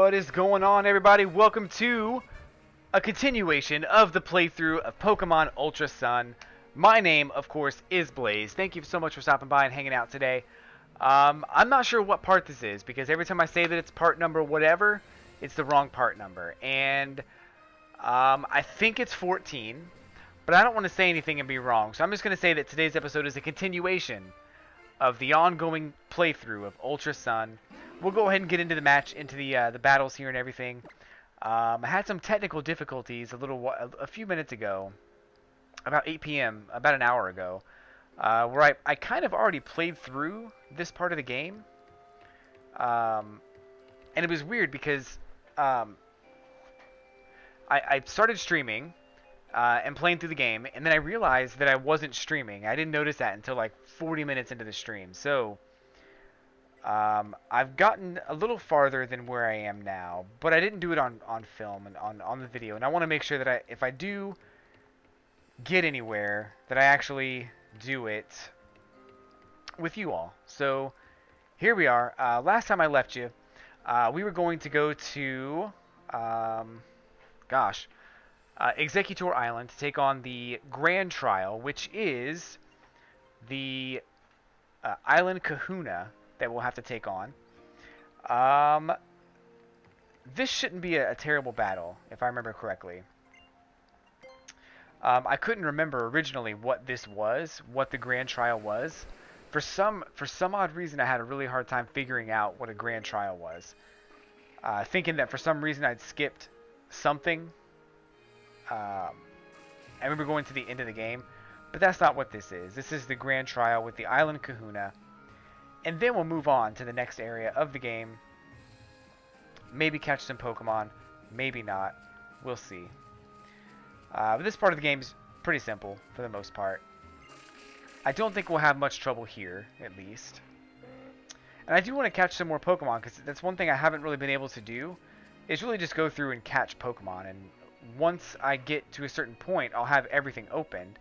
What is going on, everybody? Welcome to a continuation of the playthrough of Pokemon Ultra Sun. My name, of course, is l3layze. Thank you so much for stopping by and hanging out today. I'm not sure what part this is, because every time I say that it's part number whatever, it's the wrong part number. And I think it's 14, but I don't want to say anything and be wrong. So I'm just going to say that today's episode is a continuation of the ongoing playthrough of Ultra Sun. We'll go ahead and get into the match, into the battles here and everything. I had some technical difficulties a few minutes ago, about 8 p.m., about an hour ago, where I kind of already played through this part of the game. And it was weird because I started streaming and playing through the game, and then I realized that I wasn't streaming. I didn't notice that until like 40 minutes into the stream. So I've gotten a little farther than where I am now, but I didn't do it on film and on the video. And I want to make sure that if I do get anywhere, that I actually do it with you all. So here we are. Last time I left you, we were going to go to, Executor Island to take on the Grand Trial, which is the Island Kahuna that we'll have to take on. This shouldn't be a terrible battle, if I remember correctly. I couldn't remember originally what this was, what the Grand Trial was. For some odd reason, I had a really hard time figuring out what a Grand Trial was. Thinking that for some reason I'd skipped something. I remember going to the end of the game, but that's not what this is. This is the Grand Trial with the Island Kahuna. And then we'll move on to the next area of the game. Maybe catch some Pokemon, maybe not. We'll see. But this part of the game is pretty simple for the most part. I don't think we'll have much trouble here, at least. And I do want to catch some more Pokemon, because that's one thing I haven't really been able to do, is really just go through and catch Pokemon. And once I get to a certain point, I'll have everything opened.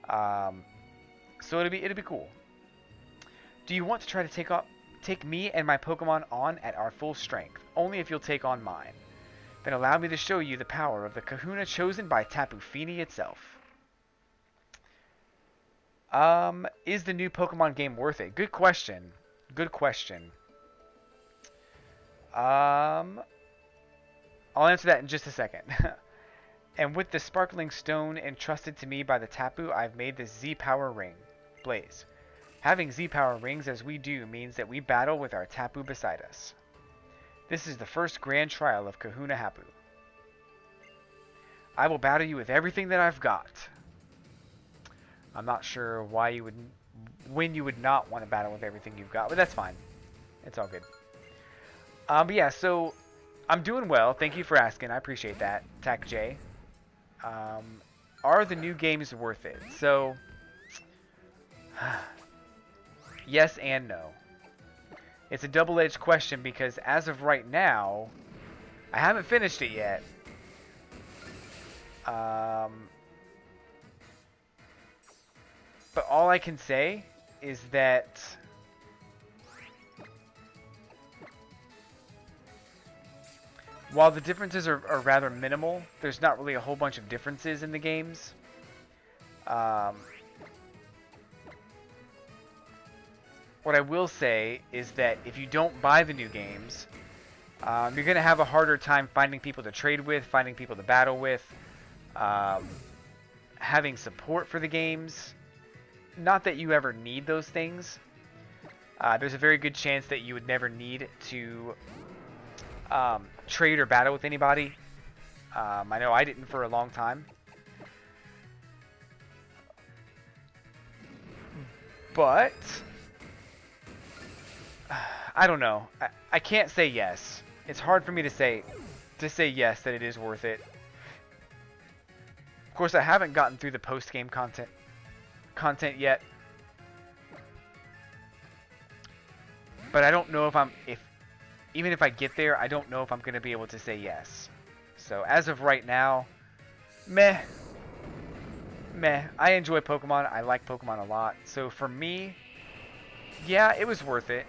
So it'll be cool. Do you want to try to take me and my Pokemon on at our full strength? Only if you'll take on mine. Then allow me to show you the power of the Kahuna chosen by Tapu Fini itself. Is the new Pokemon game worth it? Good question. Good question. I'll answer that in just a second. And with the sparkling stone entrusted to me by the Tapu, I've made this Z-Power ring. l3layze. Having Z-Power rings as we do means that we battle with our Tapu beside us. This is the first Grand Trial of Kahuna Hapu. I will battle you with everything that I've got. I'm not sure when you would not want to battle with everything you've got, but that's fine. It's all good. But yeah, so I'm doing well. Thank you for asking. I appreciate that, Tac J. Are the new games worth it? So, yes and no. It's a double-edged question because as of right now, I haven't finished it yet. But all I can say is that while the differences are rather minimal, there's not really a whole bunch of differences in the games. What I will say is that if you don't buy the new games, you're going to have a harder time finding people to trade with, finding people to battle with, having support for the games. Not that you ever need those things. There's a very good chance that you would never need to trade or battle with anybody. I know I didn't for a long time. But I don't know. I can't say yes. It's hard for me to say yes that it is worth it. Of course, I haven't gotten through the post-game content yet. But I don't know even if I get there, I don't know if I'm going to be able to say yes. So as of right now, meh. I enjoy Pokemon. I like Pokemon a lot. So for me, yeah, it was worth it.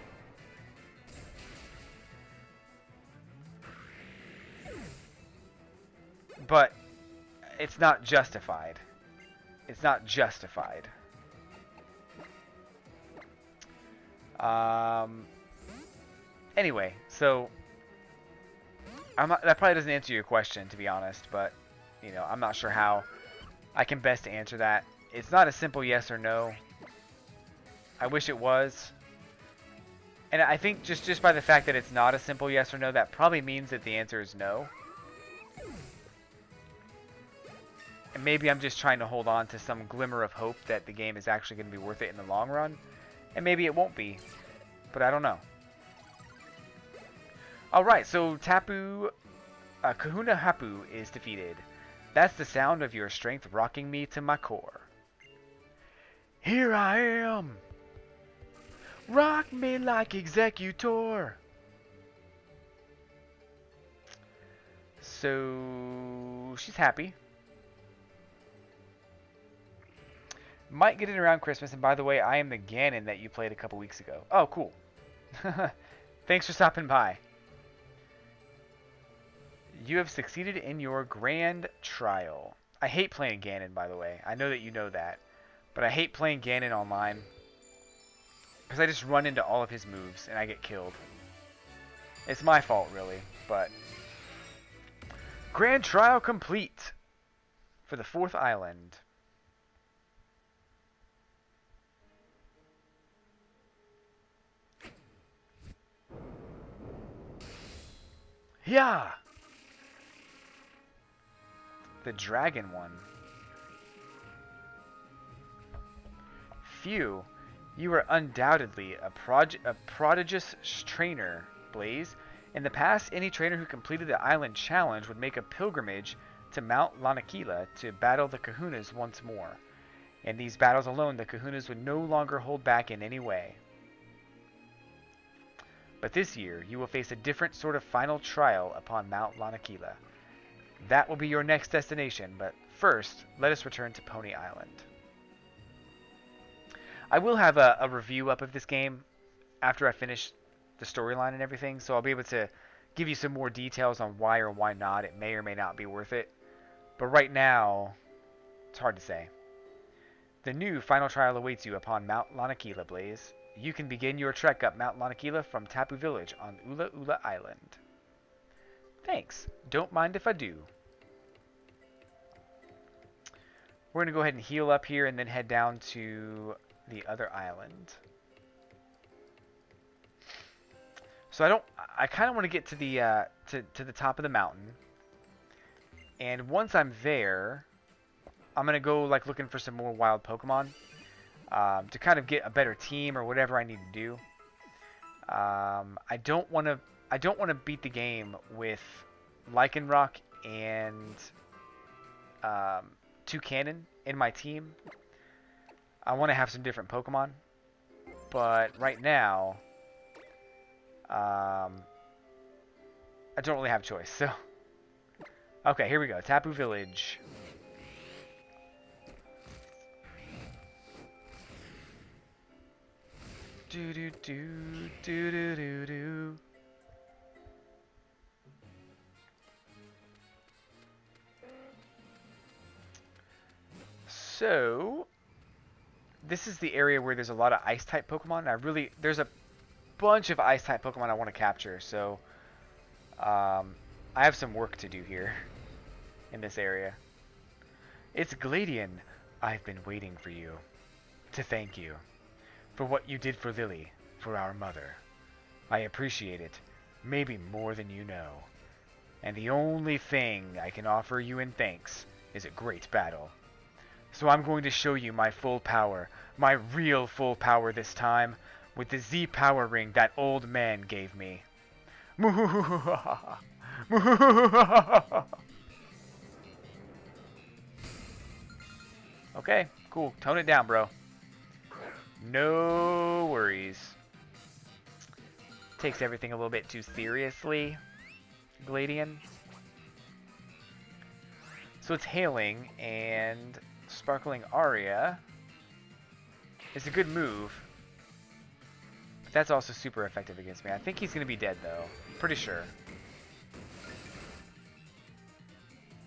but it's not justified. It's not justified. Anyway, so that probably doesn't answer your question, to be honest, but you know, I'm not sure how I can best answer that. It's not a simple yes or no. I wish it was. And I think just by the fact that it's not a simple yes or no, that probably means that the answer is no. And maybe I'm just trying to hold on to some glimmer of hope that the game is actually going to be worth it in the long run. And maybe it won't be. But I don't know. Alright, so Tapu... Kahuna Hapu is defeated. That's the sound of your strength rocking me to my core. Here I am! Rock me like Executor! So... she's happy. Might get it around Christmas, and by the way, I am the Ganon that you played a couple weeks ago. Oh, cool. Thanks for stopping by. You have succeeded in your grand trial. I hate playing Ganon, by the way. I know that you know that. But I hate playing Ganon online. Because I just run into all of his moves, and I get killed. It's my fault, really. But grand trial complete for the 4th island. Yeah! The dragon one. Phew. You are undoubtedly a prodigious trainer, l3layze. In the past, any trainer who completed the island challenge would make a pilgrimage to Mount Lanakila to battle the kahunas once more. In these battles alone, the kahunas would no longer hold back in any way. But this year, you will face a different sort of final trial upon Mount Lanakila. That will be your next destination, but first, let us return to Pony Island. I will have a review up of this game after I finish the storyline and everything, so I'll be able to give you some more details on why or why not it may or may not be worth it. But right now, it's hard to say. The new final trial awaits you upon Mount Lanakila, l3layze. You can begin your trek up Mount Lanakila from Tapu Village on Ula Ula Island. Thanks. Don't mind if I do. We're going to go ahead and heal up here and then head down to the other island. So I kind of want to get to the to the top of the mountain. And once I'm there, I'm going to go like looking for some more wild Pokemon. To kind of get a better team or whatever I need to do. I don't want to beat the game with Lycanroc and Toucannon in my team. I want to have some different Pokemon, but right now I don't really have a choice. So okay, here we go. Tapu Village. Do do do do do do do. So this is the area where there's a lot of ice type Pokemon. There's a bunch of ice type Pokemon I want to capture. So I have some work to do here in this area. It's Gladian. I've been waiting for you to thank you. For what you did for Lily, for our mother. I appreciate it, maybe more than you know. And the only thing I can offer you in thanks is a great battle. So I'm going to show you my full power, my real full power this time, with the Z power ring that old man gave me. Okay, cool. Tone it down, bro. No worries. Takes everything a little bit too seriously, Gladian. So it's Hailing, and Sparkling Aria is a good move. But that's also super effective against me. I think he's going to be dead, though. Pretty sure.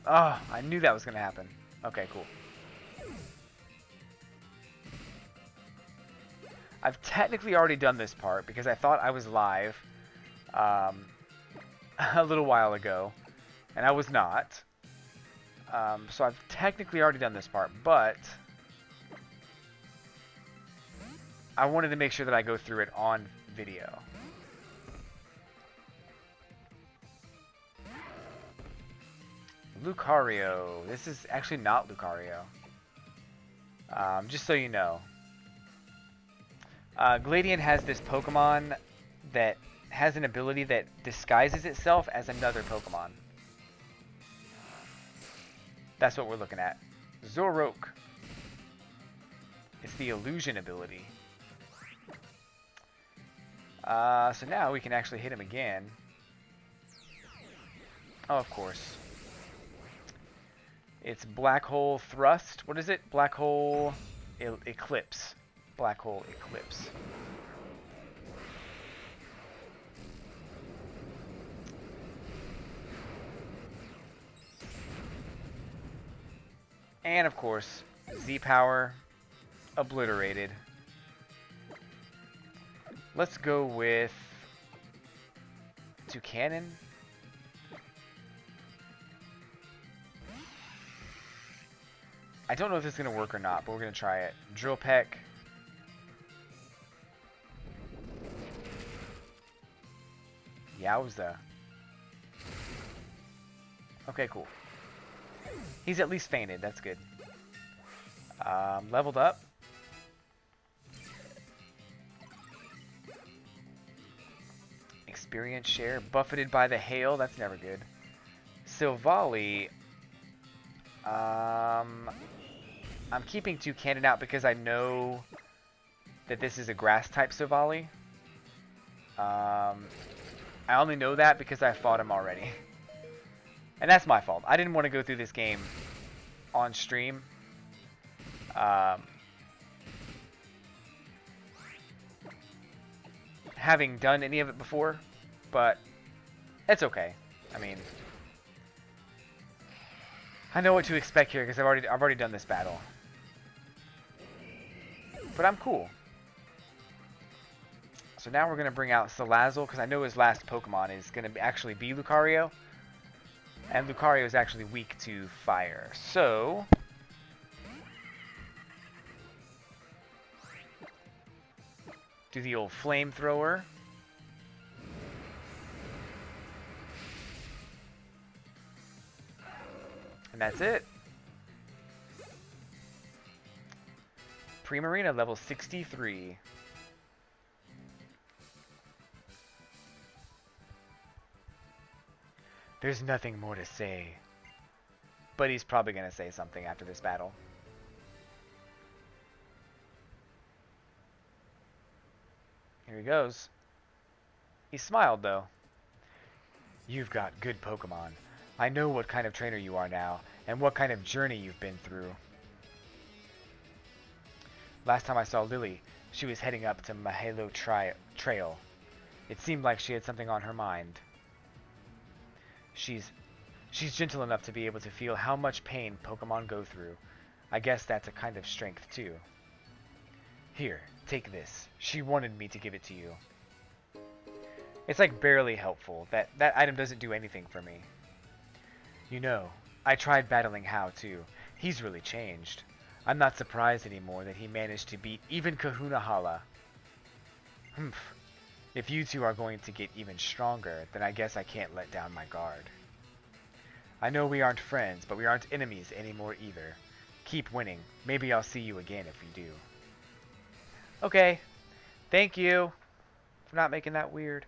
Oh, I knew that was going to happen. Okay, cool. I've technically already done this part because I thought I was live um, a little while ago, and I was not. So I've technically already done this part, but I wanted to make sure that I go through it on video. Lucario. This is actually not Lucario. Just so you know. Gladiant has this Pokemon that has an ability that disguises itself as another Pokemon. That's what we're looking at. Zoroark. It's the illusion ability. So now we can actually hit him again. Oh, of course. It's Black Hole Thrust. What is it? Black Hole Eclipse. Black Hole Eclipse. And of course, Z-Power obliterated. Let's go with Toucannon. I don't know if this is going to work or not, but we're going to try it. Drill Peck. Yowza. Okay, cool. He's at least fainted. That's good. Leveled up. Experience share. Buffeted by the hail. That's never good. Silvally. I'm keeping Toucannon out because I know that this is a grass type Silvally. I only know that because I fought him already. And that's my fault. I didn't want to go through this game on stream. Having done any of it before, but it's okay. I mean, I know what to expect here because I've already done this battle. But I'm cool. So now we're going to bring out Salazzle because I know his last Pokemon is going to actually be Lucario. And Lucario is actually weak to fire. So do the old flamethrower. And that's it. Primarina level 63. There's nothing more to say. But he's probably going to say something after this battle. Here he goes. He smiled, though. You've got good Pokemon. I know what kind of trainer you are now, and what kind of journey you've been through. Last time I saw Lily, she was heading up to Mahalo Trail. It seemed like she had something on her mind. She's gentle enough to be able to feel how much pain Pokemon go through. I guess that's a kind of strength, too. Here, take this. She wanted me to give it to you. It's like barely helpful. That item doesn't do anything for me. You know, I tried battling Hao, too. He's really changed. I'm not surprised anymore that he managed to beat even Kahuna Hala. Humph. If you two are going to get even stronger, then I guess I can't let down my guard. I know we aren't friends, but we aren't enemies anymore either. Keep winning. Maybe I'll see you again if you do. Okay. Thank you for not making that weird.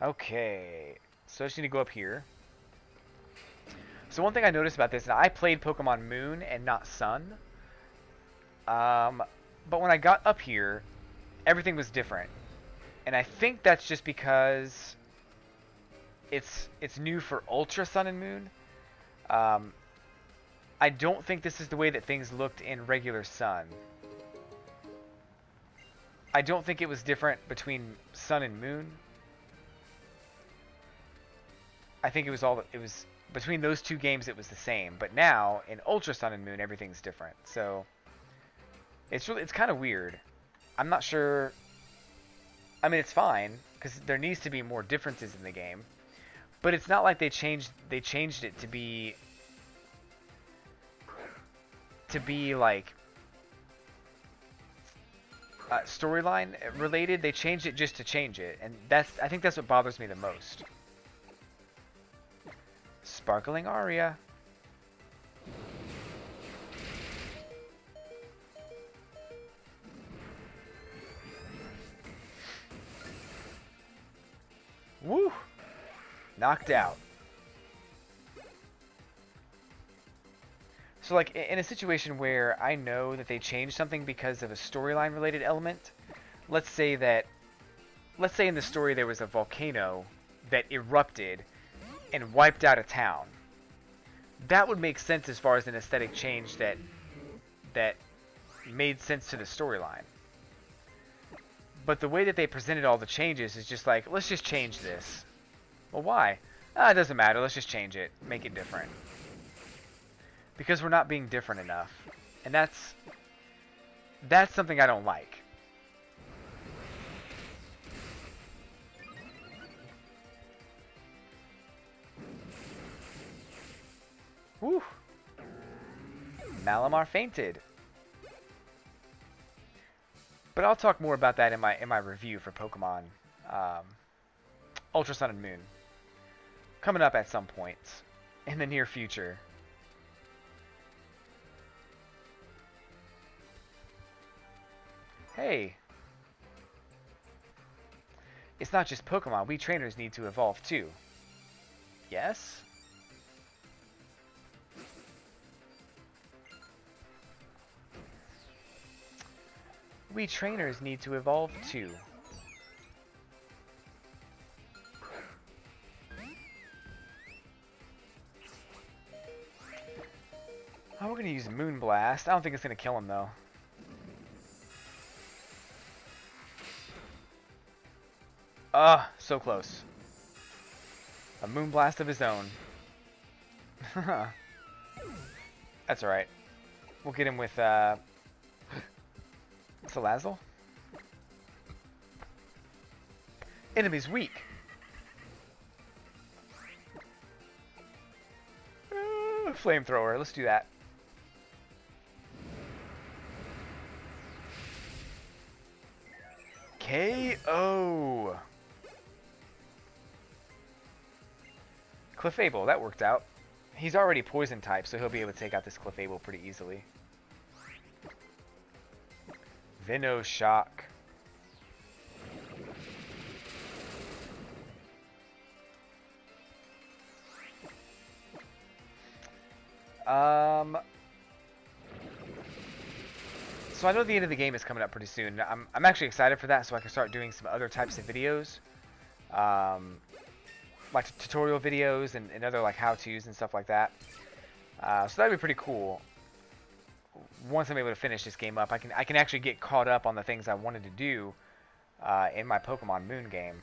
Okay. So I just need to go up here. So one thing I noticed about this, and I played Pokemon Moon and not Sun. But when I got up here, everything was different. And I think that's just because it's new for Ultra Sun and Moon. I don't think this is the way that things looked in regular Sun. I don't think it was different between Sun and Moon. I think it was between those two games it was the same. But now in Ultra Sun and Moon everything's different. So it's kind of weird. I'm not sure. I mean, it's fine because there needs to be more differences in the game. But it's not like they changed it to be like storyline related. They changed it just to change it, and I think that's what bothers me the most. Sparkling Aria. Woo! Knocked out. So like in a situation where I know that they changed something because of a storyline related element, let's say in the story there was a volcano that erupted and wiped out a town. That would make sense as far as an aesthetic change that made sense to the storyline. But the way that they presented all the changes is just like, let's just change this. Well, why? It doesn't matter. Let's just change it. Make it different. Because we're not being different enough. And that's something I don't like. Woo! Malamar fainted. But I'll talk more about that in my review for Pokemon Ultra Sun and Moon. Coming up at some point in the near future. Hey. It's not just Pokemon. We trainers need to evolve too. Yes? We trainers need to evolve too. Oh, we're going to use Moonblast. I don't think it's going to kill him though. So close. A Moonblast of his own. That's alright. We'll get him with Salazzle. Enemy's weak. Flamethrower. Let's do that. KO. Clefable. That worked out. He's already poison type, so he'll be able to take out this Clefable pretty easily. Venoshock. So I know the end of the game is coming up pretty soon. I'm actually excited for that, so I can start doing some other types of videos, like tutorial videos and other like how-tos and stuff like that. So that'd be pretty cool. Once I'm able to finish this game up, I can actually get caught up on the things I wanted to do in my Pokemon Moon game.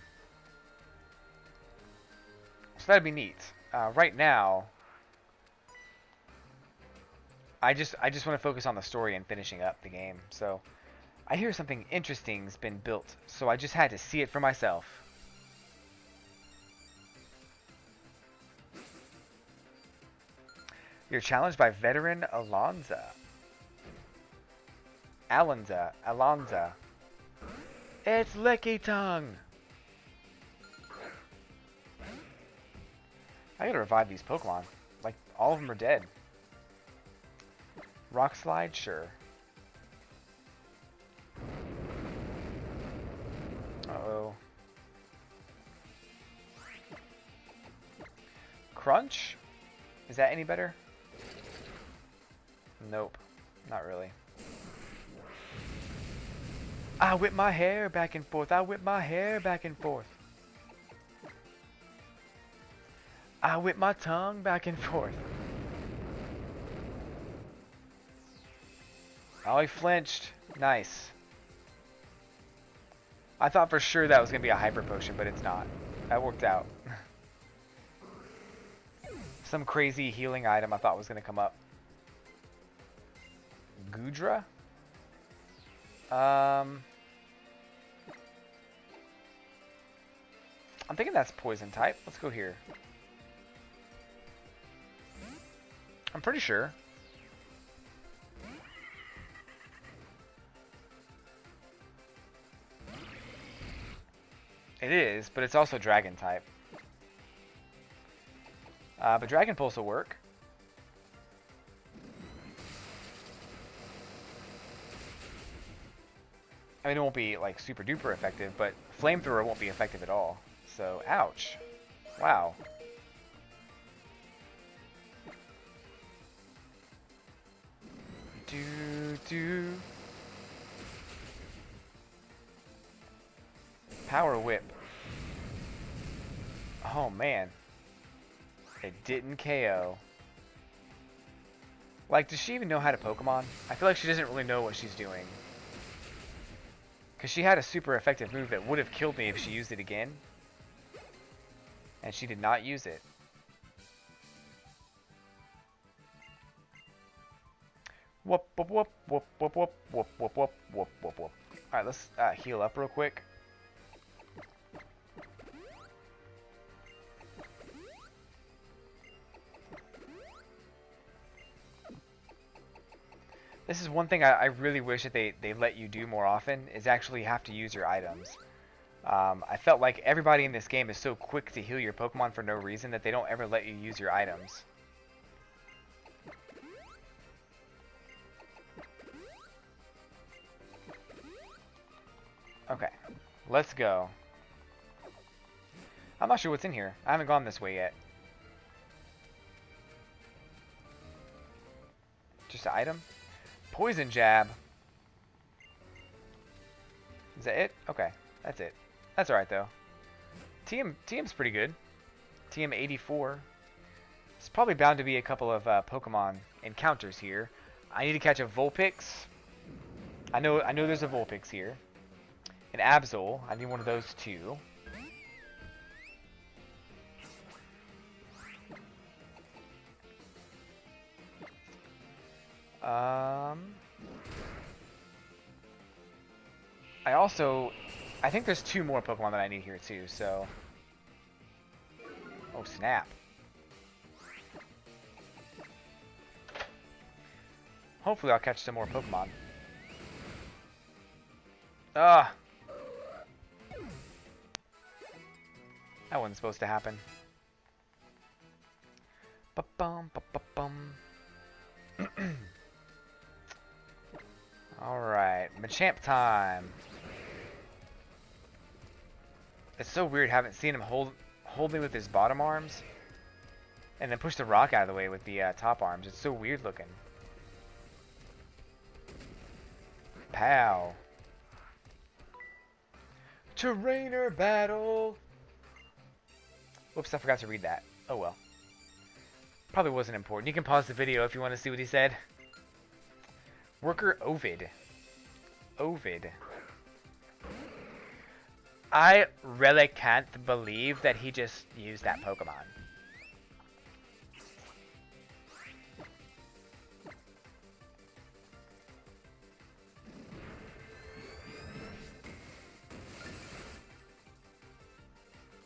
So that'd be neat. Right now, I just want to focus on the story and finishing up the game. So I hear something interesting's been built, so I just had to see it for myself. You're challenged by veteran Alonza. Alonza. It's Licky Tongue. I gotta revive these Pokemon. Like, all of them are dead. Rock Slide? Sure. Uh-oh. Crunch? Is that any better? Nope. Not really. I whip my hair back and forth. I whip my hair back and forth. I whip my tongue back and forth. Oh, he flinched. Nice. I thought for sure that was going to be a Hyper Potion, but it's not. That worked out. some crazy healing item I thought was going to come up. Gudra? I'm thinking that's poison type. Let's go here. I'm pretty sure. It is, but it's also dragon type. But Dragon Pulse will work. I mean, it won't be like super duper effective, but Flamethrower won't be effective at all. So, ouch. Wow. Do. Power Whip. Oh man. It didn't KO. Like, does she even know how to Pokemon? I feel like she doesn't really know what she's doing. Because she had a super effective move that would have killed me if she used it again. And she did not use it. Whoop, whoop, whoop, whoop, whoop, whoop, whoop, whoop, whoop, whoop, whoop, whoop. Alright, let's heal up real quick. This is one thing I really wish that they let you do more often, is actually have to use your items. I felt like everybody in this game is so quick to heal your Pokemon for no reason that they don't ever let you use your items. Okay, let's go. I'm not sure what's in here. I haven't gone this way yet. Just an item? Poison Jab. Is that it? Okay, that's it. That's alright though. TM's pretty good. TM 84. It's probably bound to be a couple of Pokemon encounters here. I need to catch a Vulpix. I know there's a Vulpix here. An Absol. I need one of those too. I think there's two more Pokemon that I need here too, so. Oh, snap. Hopefully I'll catch some more Pokemon. Ah! That wasn't supposed to happen. Ba-bum, ba-ba-bum. Alright, Machamp time. It's so weird, haven't seen him hold me with his bottom arms and then push the rock out of the way with the top arms. It's so weird looking. Pow. Trainer battle. Whoops, I forgot to read that. Oh well. Probably wasn't important. You can pause the video if you want to see what he said. Worker Ovid. Ovid. I really can't believe that he just used that Pokemon.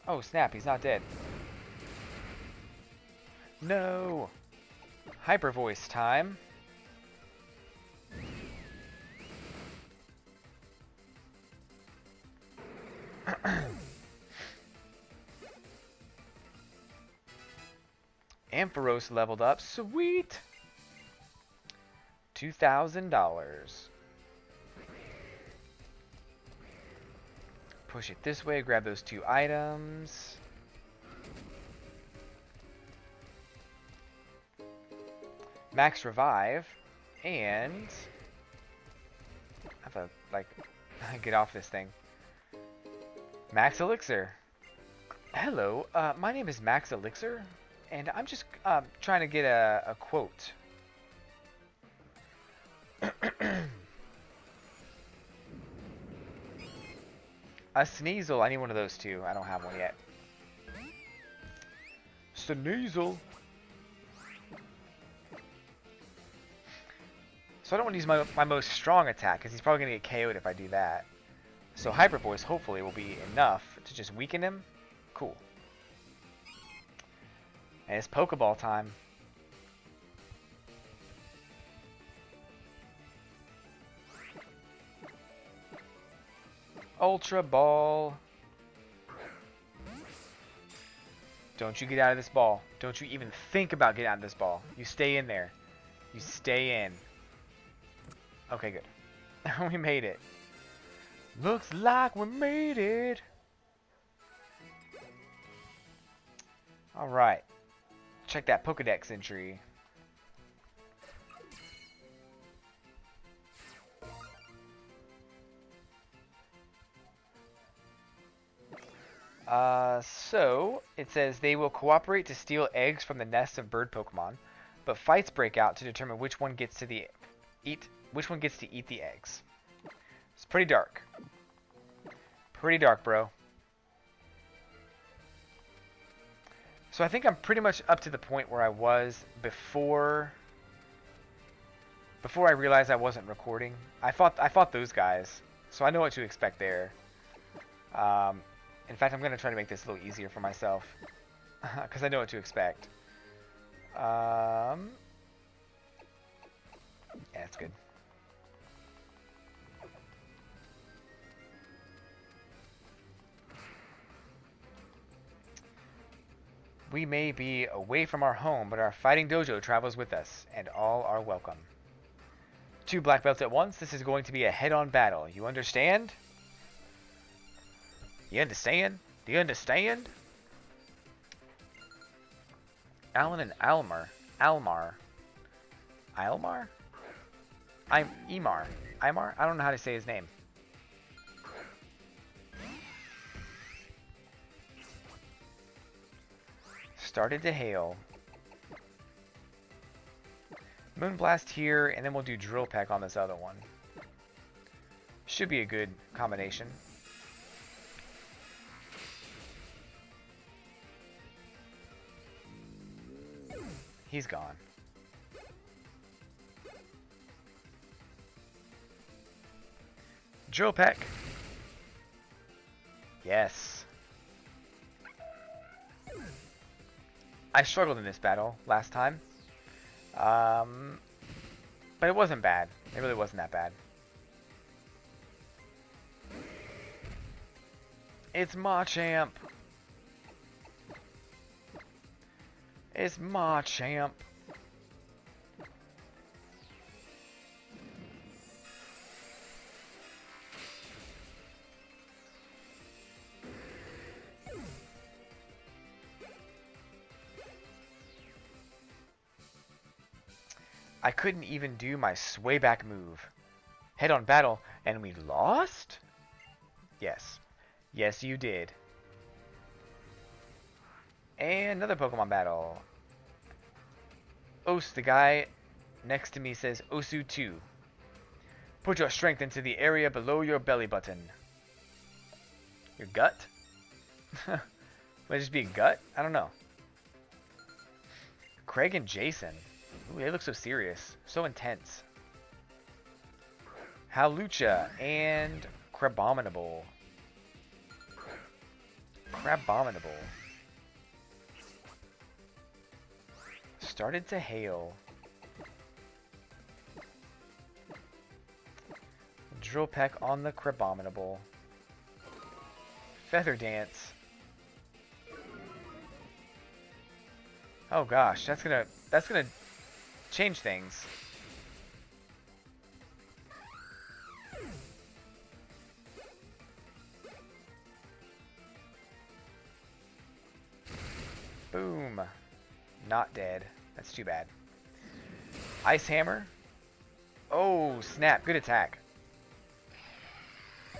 Oh snap, he's not dead. No! Hyper Voice time. Ampharos leveled up. Sweet! $2,000. Push it this way, grab those two items. Max Revive. And I have to, like, get off this thing. Max Elixir. Hello, my name is Max Elixir, and I'm just trying to get a quote. A Sneasel. I need one of those too. I don't have one yet. Sneasel. So I don't want to use my most strong attack, because he's probably going to get KO'd if I do that. So Hyper Voice, hopefully, will be enough to just weaken him. Cool. And it's Pokeball time. Ultra Ball. Don't you get out of this ball. Don't you even think about getting out of this ball. You stay in there. You stay in. Okay, good. We made it. Looks like we made it. Alright. Check that Pokedex entry. So it says they will cooperate to steal eggs from the nests of bird Pokemon, but fights break out to determine which one gets to eat the eggs. It's pretty dark. Pretty dark, bro. So I think I'm pretty much up to the point where I was before I realized I wasn't recording. I fought those guys, so I know what to expect there. In fact, I'm going to try to make this a little easier for myself, because I know what to expect. Yeah, that's good. We may be away from our home, but our fighting dojo travels with us, and all are welcome. 2 black belts at once, this is going to be a head-on battle. You understand? You understand? Do you understand? Alan and Almar. Almar? I'm Emar. Imar? I don't know how to say his name. Started to hail. Moonblast here, and then we'll do Drill Peck on this other one. Should be a good combination. He's gone. Drill Peck. Yes. I struggled in this battle last time. But it wasn't bad. It really wasn't that bad. It's Machamp. It's Machamp. I couldn't even do my sway back move. Head on battle, and we lost? Yes. Yes, you did. And another Pokemon battle. Os, the guy next to me says Osu 2. Put your strength into the area below your belly button. Your gut? Might it just be a gut? I don't know. Craig and Jason. Ooh, they look so serious. So intense. Hawlucha and Crabominable. Crabominable. Started to hail. Drill Peck on the Crabominable. Feather Dance. Oh gosh, that's gonna change things. Boom. Not dead. That's too bad. Ice Hammer. Oh, snap. Good attack.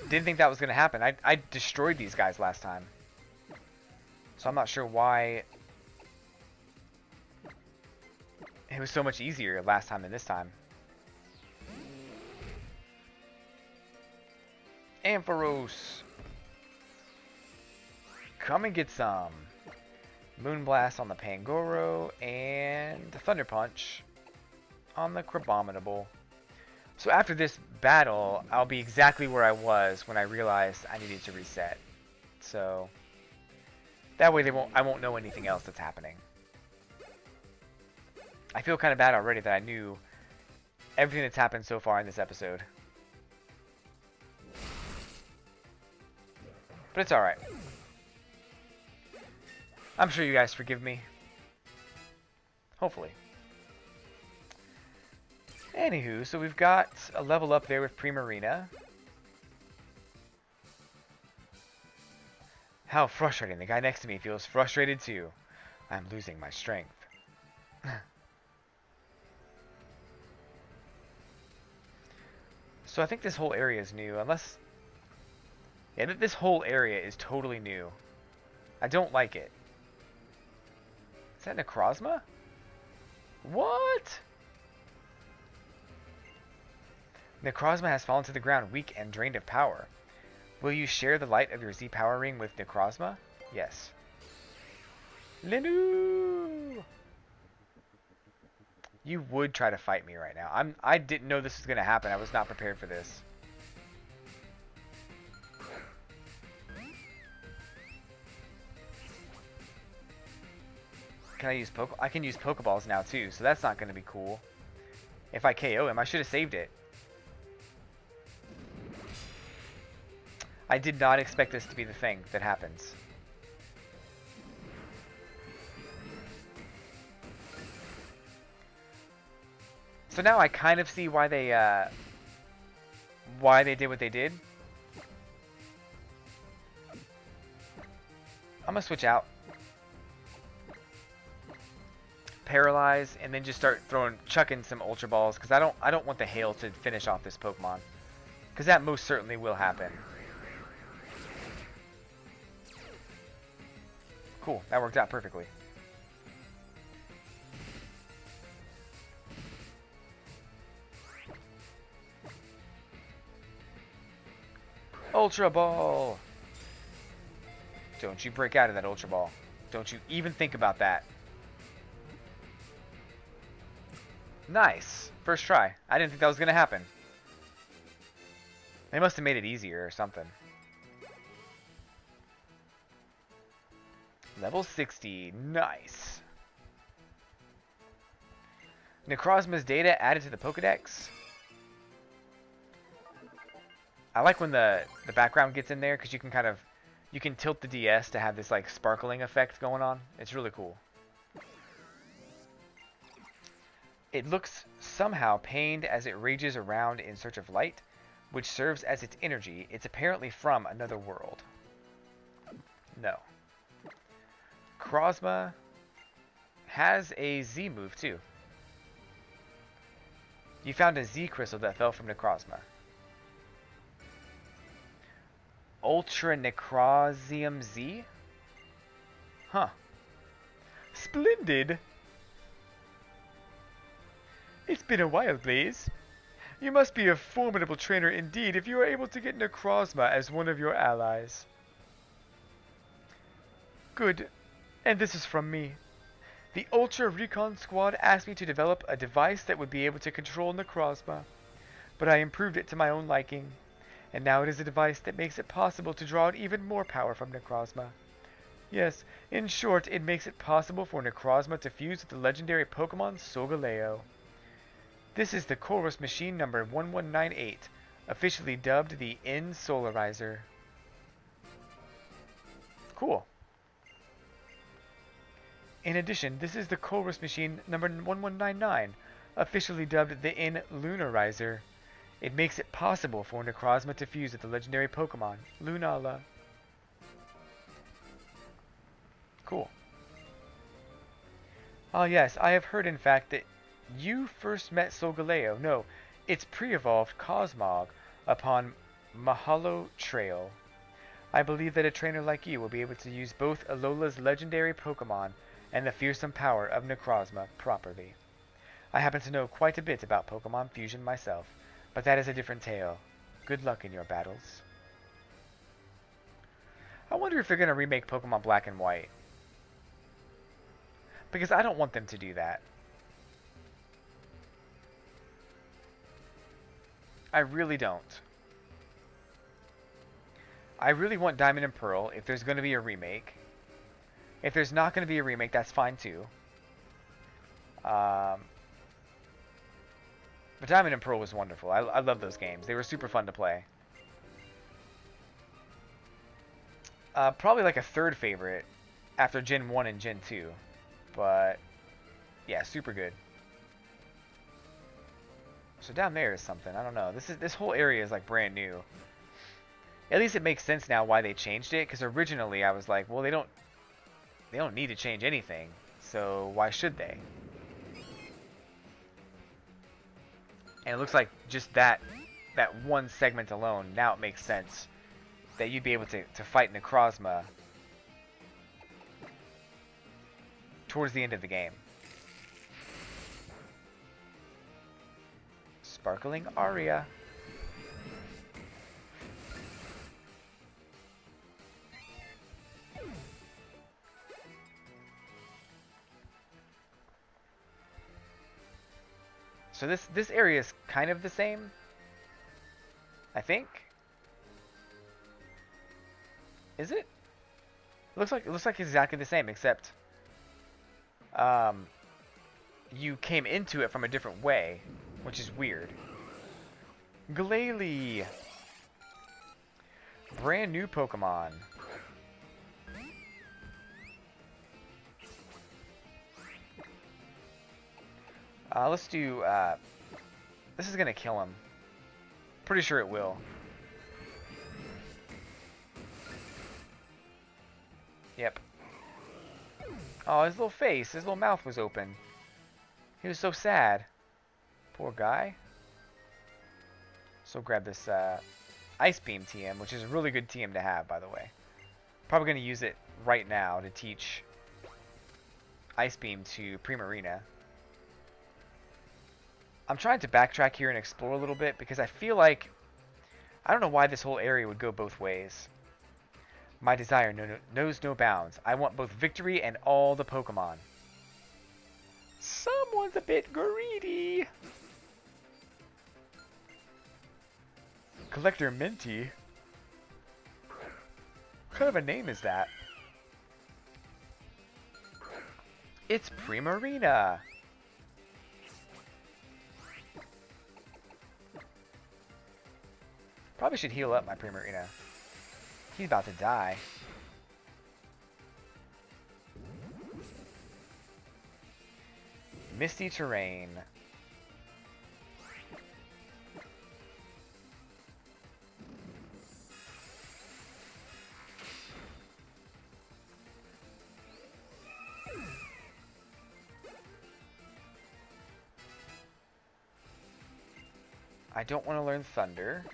Didn't think that was going to happen. I destroyed these guys last time. So I'm not sure why it was so much easier last time than this time. Ampharos. Come and get some. Moonblast on the Pangoro, and the Thunder Punch on the Crabominable. So after this battle, I'll be exactly where I was when I realized I needed to reset. So that way I won't know anything else that's happening. I feel kind of bad already that I knew everything that's happened so far in this episode. But it's alright. I'm sure you guys forgive me. Hopefully. Anywho, so we've got a level up there with Primarina. How frustrating. The guy next to me feels frustrated too. I'm losing my strength. So I think this whole area is new, unless... Yeah, this whole area is totally new. I don't like it. Is that Necrozma? What? Necrozma has fallen to the ground, weak and drained of power. Will you share the light of your Z power ring with Necrozma? Yes. Linu! You would try to fight me right now. I didn't know this was going to happen. I was not prepared for this. Can I use I can use Pokeballs now too, so that's not going to be cool. If I KO him, I should have saved it. I did not expect this to be the thing that happens. So now I kind of see why they did what they did. I'm gonna switch out, paralyze, and then just start chucking some Ultra Balls because I don't want the hail to finish off this Pokemon, because that most certainly will happen. Cool, that worked out perfectly. Ultra Ball! Don't you break out of that Ultra Ball. Don't you even think about that. Nice. First try. I didn't think that was going to happen. They must have made it easier or something. Level 60. Nice. Necrozma's data added to the Pokedex. I like when the background gets in there because you can tilt the DS to have this like sparkling effect going on. It's really cool. It looks somehow pained as it rages around in search of light, which serves as its energy. It's apparently from another world. No. Necrozma has a Z move too. You found a Z crystal that fell from Necrozma. Ultra Necrozium Z? Huh. Splendid! It's been a while, l3layze. You must be a formidable trainer indeed if you are able to get Necrozma as one of your allies. Good. And this is from me. The Ultra Recon Squad asked me to develop a device that would be able to control Necrozma, but I improved it to my own liking. And now it is a device that makes it possible to draw out even more power from Necrozma. Yes, in short, it makes it possible for Necrozma to fuse with the legendary Pokemon Solgaleo. This is the Chorus Machine number 1198, officially dubbed the N-Solarizer. Cool. In addition, this is the Chorus Machine number 1199, officially dubbed the N-Lunarizer. It makes it possible for Necrozma to fuse with the legendary Pokemon, Lunala. Cool. Ah yes, I have heard in fact that you first met Solgaleo, no, its pre-evolved Cosmog, upon Mahalo Trail. I believe that a trainer like you will be able to use both Alola's legendary Pokemon and the fearsome power of Necrozma properly. I happen to know quite a bit about Pokemon fusion myself, but that is a different tale. Good luck in your battles. I wonder if they're going to remake Pokemon Black and White. Because I don't want them to do that. I really don't. I really want Diamond and Pearl if there's going to be a remake. If there's not going to be a remake, that's fine too. But Diamond and Pearl was wonderful. I love those games. They were super fun to play. Probably like a third favorite after Gen 1 and Gen 2. But yeah, super good. So down there is something. I don't know. This whole area is like brand new. At least it makes sense now why they changed it, because originally I was like, well, they don't need to change anything, so why should they? And it looks like just that one segment alone, now it makes sense that you'd be able to fight Necrozma towards the end of the game. Sparkling Aria. So this area is kind of the same, I think. Is it? It looks like exactly the same, except you came into it from a different way, which is weird. Glalie, brand new Pokemon. Let's do, this is gonna kill him. Pretty sure it will. Yep. Oh, his little face, his little mouth was open. He was so sad. Poor guy. So grab this, Ice Beam TM, which is a really good TM to have, by the way. Probably gonna use it right now to teach Ice Beam to Primarina. I'm trying to backtrack here and explore a little bit because I feel like I don't know why this whole area would go both ways. My desire knows no bounds. I want both victory and all the Pokemon. Someone's a bit greedy. Collector Minty? What kind of a name is that? It's Primarina. Probably should heal up my Primarina. He's about to die. Misty Terrain. I don't want to learn Thunder.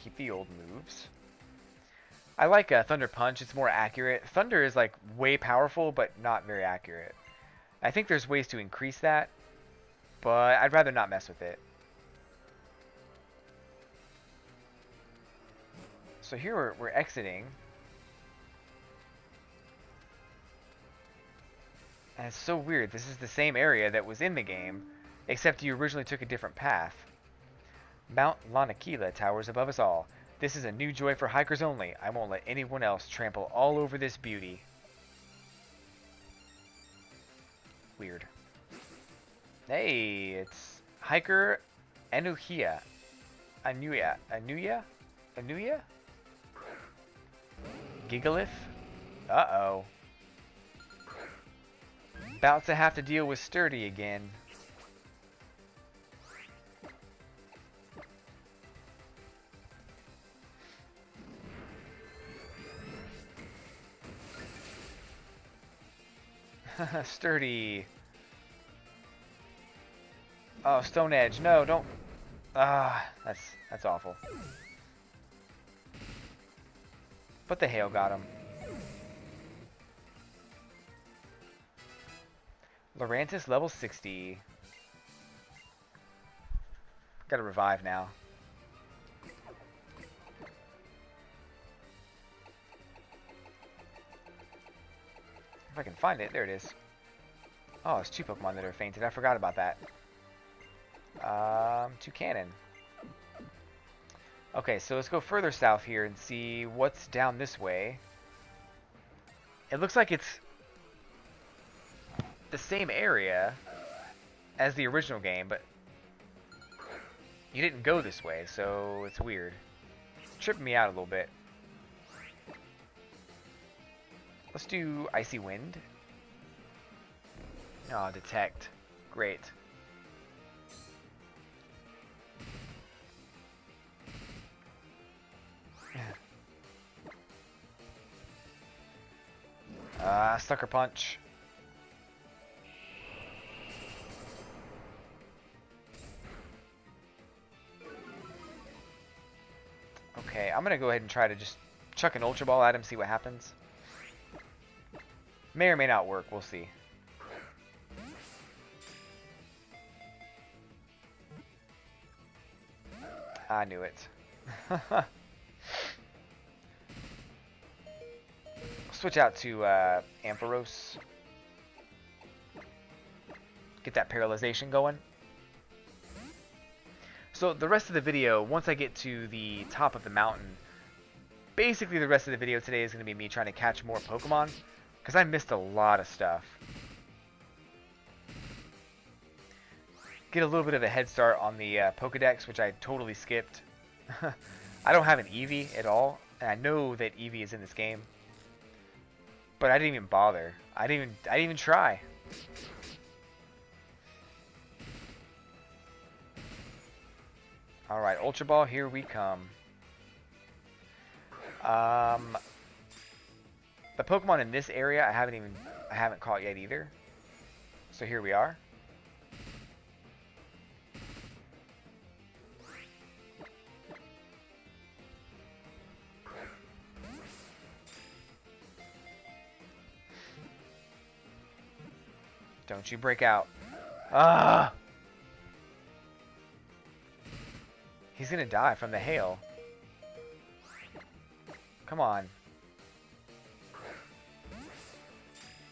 Keep the old moves. I like Thunder Punch. It's more accurate. Thunder is like way powerful, but not very accurate. I think there's ways to increase that, but I'd rather not mess with it. So here we're exiting. And it's so weird. This is the same area that was in the game, except you originally took a different path. Mount Lanakila towers above us all. This is a new joy for hikers only. I won't let anyone else trample all over this beauty. Weird. Hey, it's hiker Anuhia. Anuya? Gigalith? Uh-oh. About to have to deal with Sturdy again. Sturdy. Oh, Stone Edge. No, don't. Ah, that's awful. But the hail got him. Lurantis level 60. Gotta revive now. If I can find it, there it is. Oh, it's two Pokemon that are fainted. I forgot about that. Toucannon. Okay, so let's go further south here and see what's down this way. It looks like it's the same area as the original game, but you didn't go this way, so it's weird. It's tripping me out a little bit. Let's do Icy Wind. Oh, detect. Great. Sucker Punch. Okay, I'm gonna go ahead and try to just chuck an Ultra Ball at him, see what happens. May or may not work, we'll see. I knew it. Switch out to Ampharos. Get that paralyzation going. So the rest of the video, once I get to the top of the mountain, basically the rest of the video today is going to be me trying to catch more Pokemon, because I missed a lot of stuff. Get a little bit of a head start on the Pokedex, which I totally skipped. I don't have an Eevee at all, and I know that Eevee is in this game, but I didn't even bother. I didn't even try. All right, Ultra Ball, here we come. The Pokemon in this area I haven't caught yet either. So here we are. Don't you break out. Ah! He's gonna die from the hail. Come on.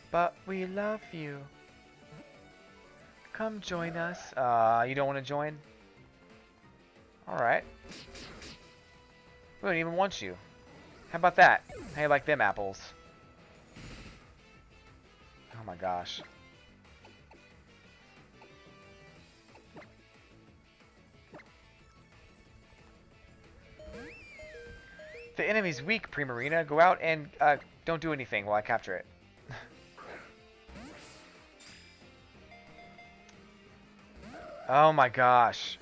But we love you. Come join us. You don't want to join? Alright. We don't even want you. How about that? How you like them apples? Oh my gosh. The enemy's weak, Primarina. Go out and don't do anything while I capture it. Oh my gosh.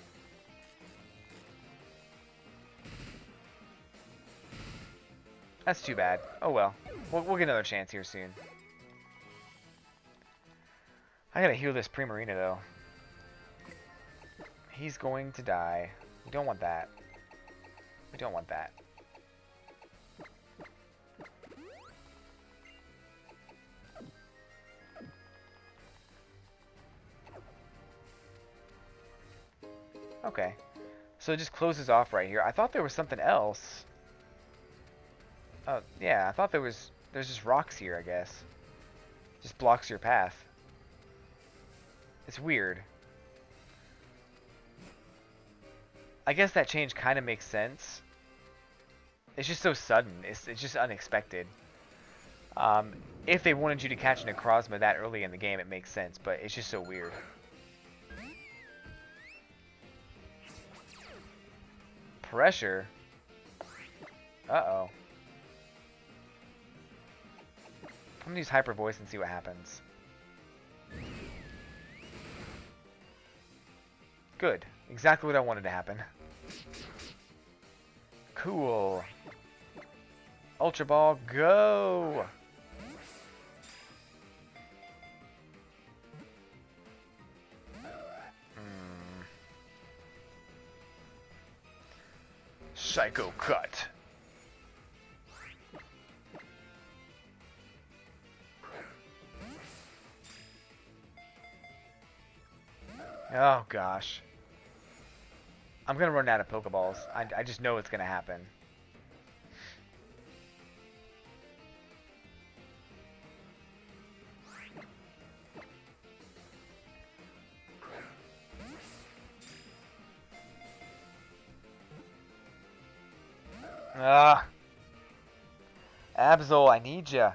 That's too bad. Oh well. We'll get another chance here soon. I gotta heal this Primarina though. He's going to die. We don't want that. We don't want that. Okay. So it just closes off right here. I thought there was something else. Oh, yeah, I thought there's just rocks here, I guess. Just blocks your path. It's weird. I guess that change kind of makes sense. It's just so sudden. It's just unexpected. If they wanted you to catch an Necrozma that early in the game, it makes sense, but it's just so weird. Pressure? Uh-oh. I'm gonna use Hyper Voice and see what happens. Good. Exactly what I wanted to happen. Cool. Ultra Ball, go! Psycho Cut. Oh gosh. I'm gonna run out of Pokeballs. I just know it's gonna happen. Ah, Absol, I need ya.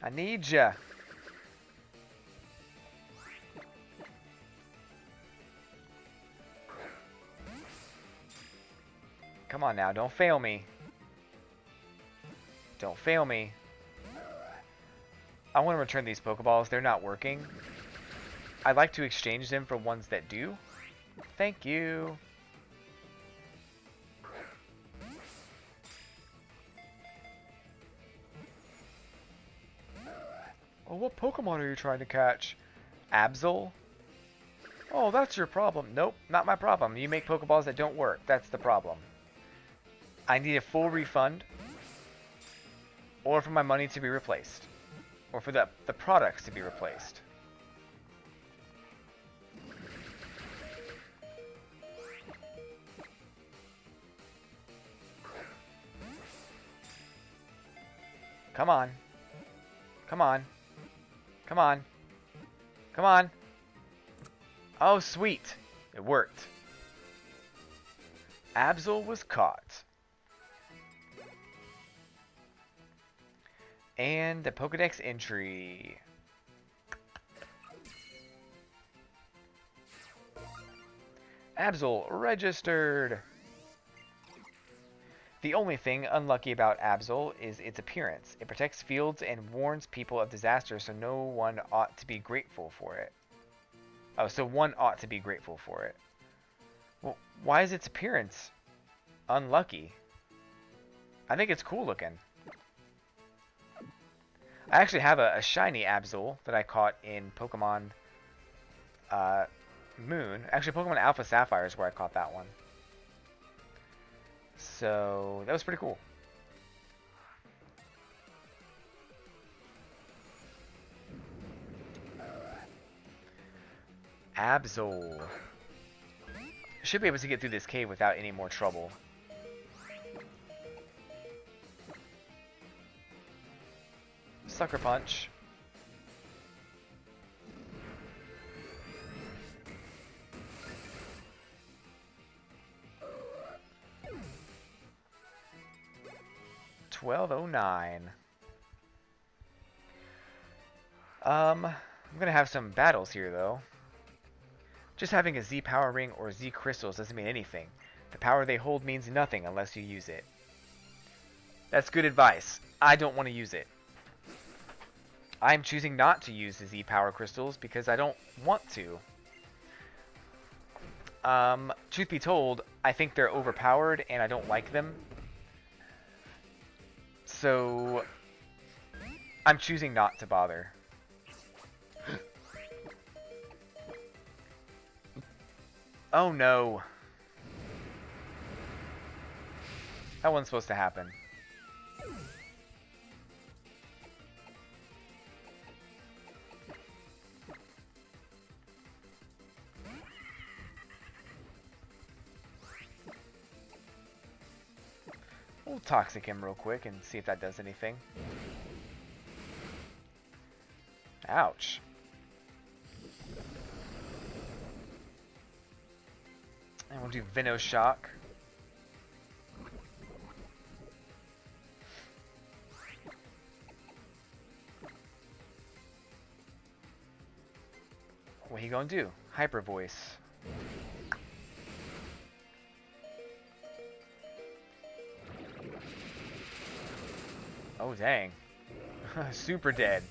I need ya. Come on now, don't fail me. Don't fail me. I want to return these Pokeballs. They're not working. I'd like to exchange them for ones that do. Thank you. Oh, what Pokemon are you trying to catch? Absol? Oh, that's your problem. Nope, not my problem. You make Pokeballs that don't work. That's the problem. I need a full refund. Or for my money to be replaced. Or for the products to be replaced. Come on. Come on. Come on. Come on. Oh, sweet. It worked. Absol was caught. And the Pokedex entry. Absol registered. The only thing unlucky about Absol is its appearance. It protects fields and warns people of disaster, so no one ought to be grateful for it. Oh, so one ought to be grateful for it. Well, why is its appearance unlucky? I think it's cool looking. I actually have a shiny Absol that I caught in Pokemon Moon. Actually, Pokemon Alpha Sapphire is where I caught that one. So, that was pretty cool. Absol. Should be able to get through this cave without any more trouble. Sucker Punch. $12.09. I'm gonna have some battles here though. Just having a Z power ring or Z crystals doesn't mean anything. The power they hold means nothing unless you use it. That's good advice. I don't want to use it. I'm choosing not to use the Z power crystals because I don't want to. Truth be told, I think they're overpowered and I don't like them. So, I'm choosing not to bother. Oh no. That wasn't supposed to happen. We'll Toxic him real quick and see if that does anything. Ouch. And we'll do Venoshock. What he gonna do? Hyper Voice. Oh dang. Super dead.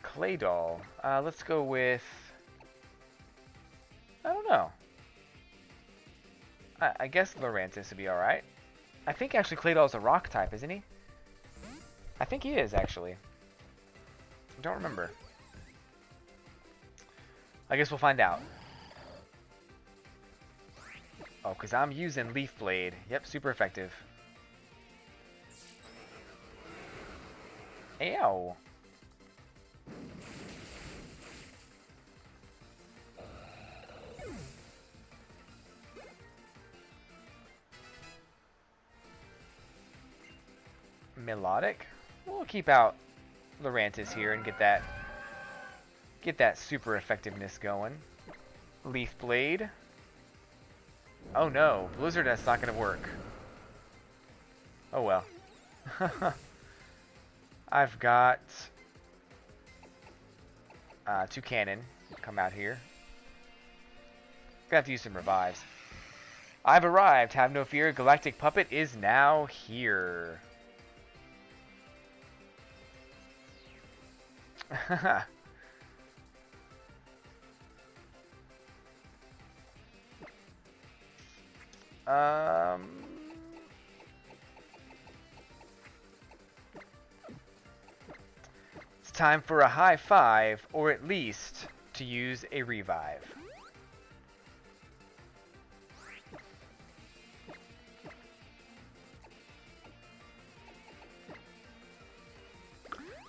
Claydol. Let's go with... I don't know. I guess Lurantis would be alright. I think actually Claydol is a rock type, isn't he? I think he is, actually. I don't remember. I guess we'll find out. Oh, because I'm using Leaf Blade. Yep, super effective. Ow. Melodic? We'll keep out Lurantis here and get that super effectiveness going. Leaf Blade. Oh no, Blizzard Nest's not going to work. Oh well. I've got 2 cannon. Come out here. Gonna have to use some revives. I've arrived. Have no fear. Galactic Puppet is now here. It's time for a high five, or at least to use a revive.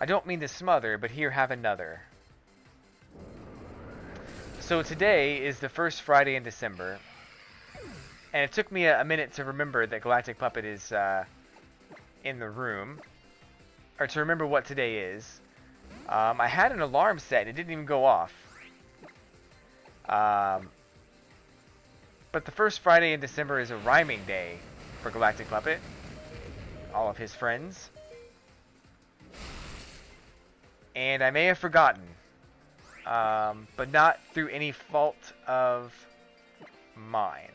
I don't mean to smother, but here have another. So today is the first Friday in December, and it took me a minute to remember that Galactic Puppet is in the room, or to remember what today is. I had an alarm set, and it didn't even go off. But the first Friday in December is a rhyming day for Galactic Puppet, all of his friends. And I may have forgotten, but not through any fault of mine.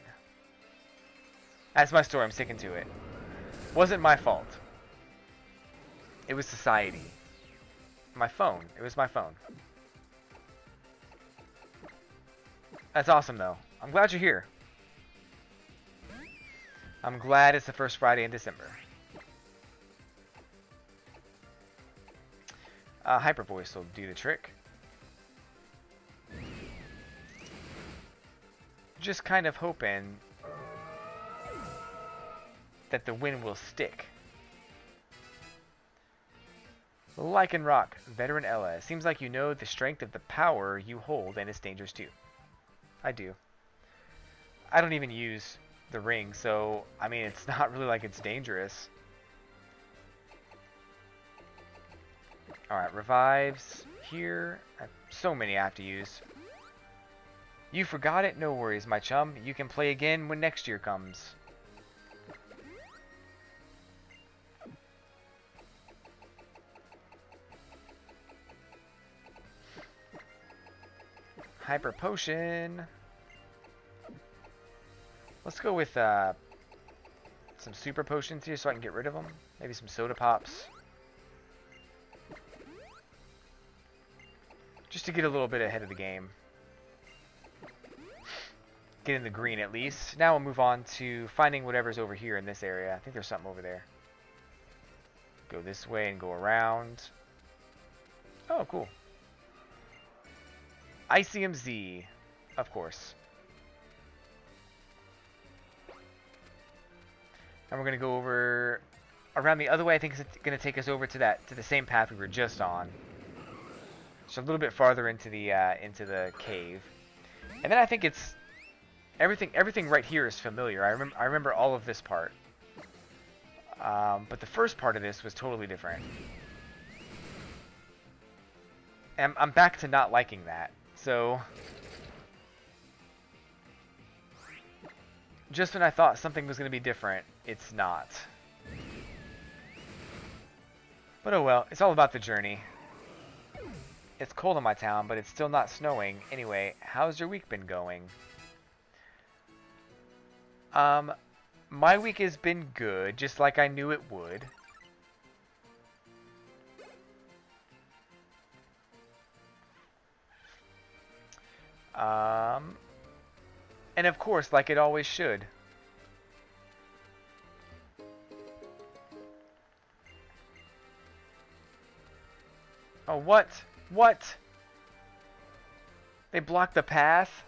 That's my story, I'm sticking to it. Wasn't my fault. It was society. My phone. It was my phone. That's awesome, though. I'm glad you're here. I'm glad it's the first Friday in December. Hyper Voice will do the trick. Just kind of hoping that the wind will stick. Lycan Rock, Veteran Ella. Seems like you know the strength of the power you hold, and it's dangerous too. I do. I don't even use the ring, so, I mean, it's not really like it's dangerous. Alright, revives here. I have so many I have to use. You forgot it? No worries, my chum. You can play again when next year comes. Hyper Potion. Let's go with some Super Potions here so I can get rid of them. Maybe some Soda Pops. Just to get a little bit ahead of the game. Get in the green at least. Now we'll move on to finding whatever's over here in this area. I think there's something over there. Go this way and go around. Oh, cool. Icium Z, of course. And we're going to go over around the other way. I think it's going to take us over to the same path we were just on. So a little bit farther into the cave, and then I think it's everything right here is familiar. I remember all of this part, but the first part of this was totally different, and I'm back to not liking that. So just when I thought something was going to be different, it's not. But oh well, it's all about the journey. It's cold in my town, but it's still not snowing. Anyway, how's your week been going? My week has been good, just like I knew it would. And of course, like it always should. Oh, what? What? They blocked the path?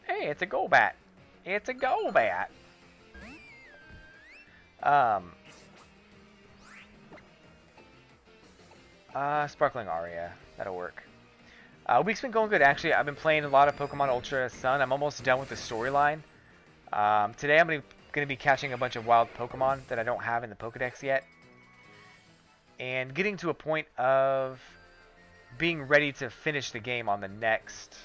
Hey, it's a Golbat. It's a Golbat. Sparkling Aria. That'll work. Week's been going good, actually. I've been playing a lot of Pokemon Ultra Sun. I'm almost done with the storyline. Today I'm going to be catching a bunch of wild Pokemon that I don't have in the Pokedex yet. And getting to a point of being ready to finish the game on the next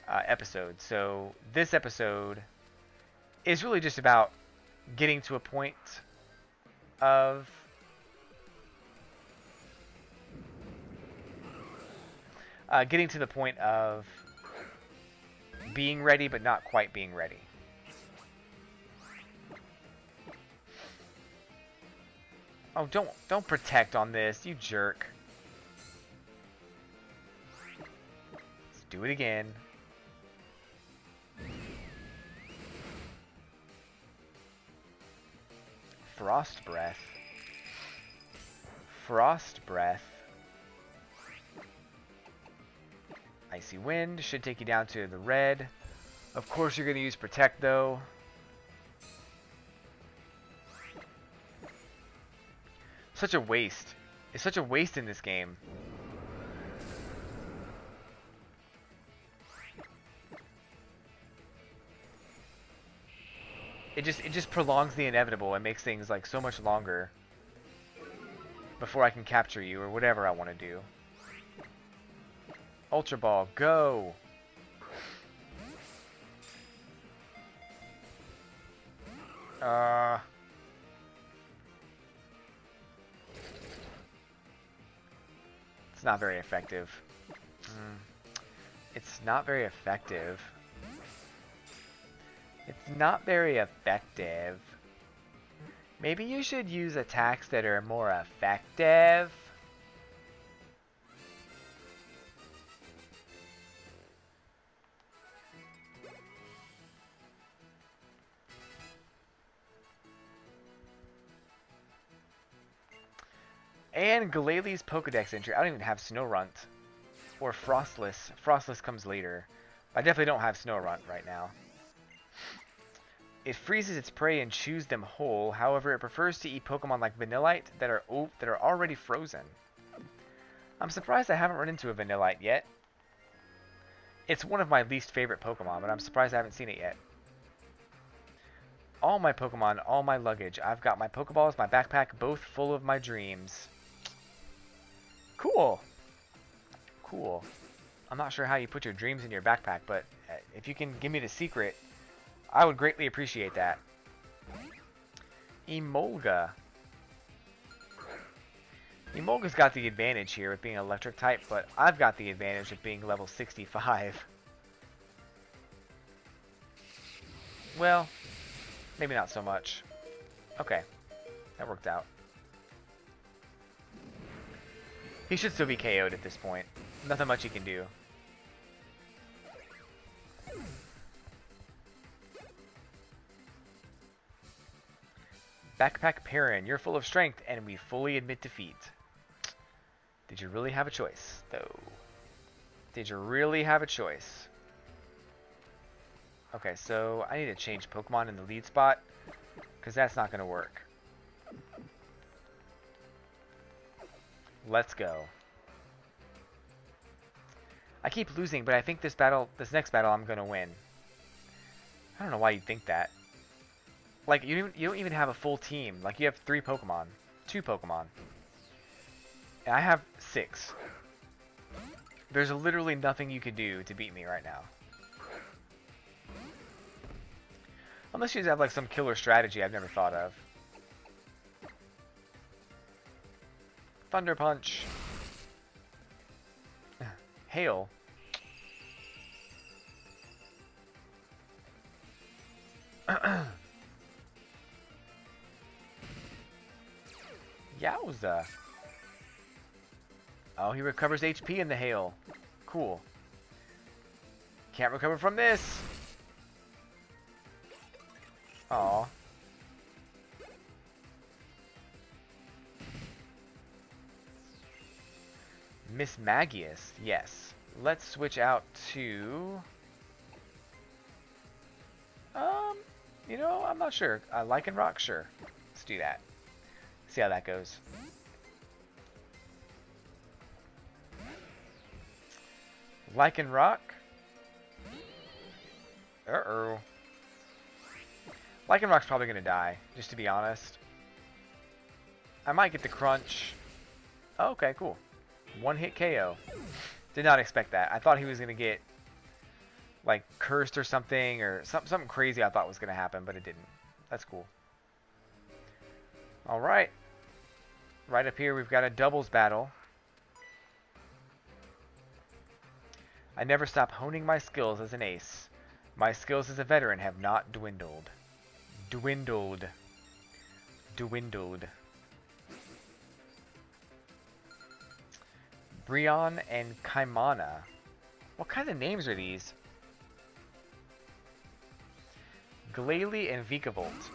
episode. So this episode is really just about getting to a point of getting to the point of being ready, but not quite being ready. Oh, don't protect on this, you jerk. Let's do it again. Frost breath. Frost breath. Icy wind should take you down to the red. Of course you're going to use protect though. Such a waste. It's such a waste in this game. It just prolongs the inevitable and makes things like so much longer before I can capture you or whatever I want to do. Ultra Ball, go! It's not very effective. It's not very effective. It's not very effective. Maybe you should use attacks that are more effective. And l3layze Pokedex entry. I don't even have Snorunt. Or Frostless. Frostless comes later. I definitely don't have Snorunt right now. It freezes its prey and chews them whole. However, it prefers to eat Pokemon like Vanillite that are already frozen. I'm surprised I haven't run into a Vanillite yet. It's one of my least favorite Pokemon, but I'm surprised I haven't seen it yet. All my Pokemon, all my luggage. I've got my Pokeballs, my backpack, both full of my dreams. Cool. Cool. I'm not sure how you put your dreams in your backpack, but if you can give me the secret, I would greatly appreciate that. Emolga. Emolga's got the advantage here with being electric type, but I've got the advantage of being level 65. Well, maybe not so much. Okay, that worked out. He should still be KO'd at this point. Nothing much he can do. Backpack Perrin, you're full of strength, and we fully admit defeat. Did you really have a choice, though? Did you really have a choice? Okay, so I need to change Pokemon in the lead spot, because that's not going to work. Let's go. I keep losing, but I think this next battle, I'm going to win. I don't know why you'd think that. Like, you don't even have a full team. Like, you have 3 Pokemon. 2 Pokemon. And I have 6. There's literally nothing you can do to beat me right now. Unless you have, like, some killer strategy I've never thought of. Thunder Punch. Hail. Yowza. Oh, he recovers HP in the hail. Cool. Can't recover from this. Aw. Miss Magius, yes. Let's switch out to... you know, I'm not sure. Lycanroc, sure. Let's do that. See how that goes. Lycanroc. Uh-oh. Lycanroc's probably going to die, just to be honest. I might get the crunch. Oh, okay, cool. One hit KO. Did not expect that. I thought he was going to get like cursed or something, or something crazy I thought was gonna happen, but it didn't. That's cool. All right. Right up here, we've got a doubles battle. I never stop honing my skills as an ace. My skills as a veteran have not dwindled. Dwindled. Dwindled. Brion and Kaimana. What kind of names are these? Glalie and Vikavolt.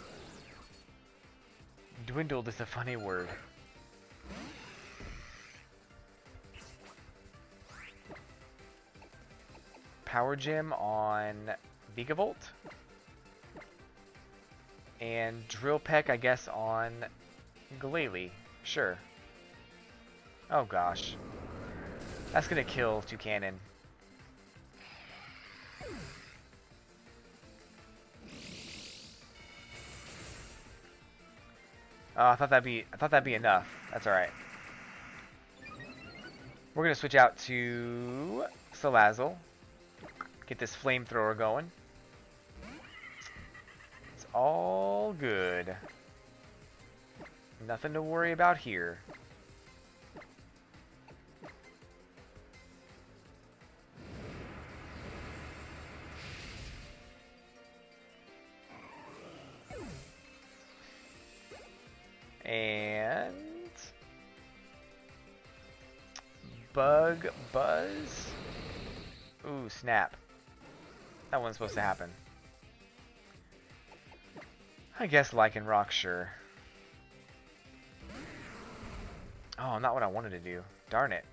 Dwindled is a funny word. Power Gem on Vikavolt. And Drill Peck, I guess, on Glalie. Sure. Oh gosh. That's gonna kill Toucannon. Oh, I thought that'd be enough. That's alright. We're gonna switch out to Salazzle. Get this flamethrower going. It's all good. Nothing to worry about here. And Bug Buzz. Ooh, snap. That wasn't supposed to happen. I guess Lycanroc, sure. Oh, not what I wanted to do. Darn it.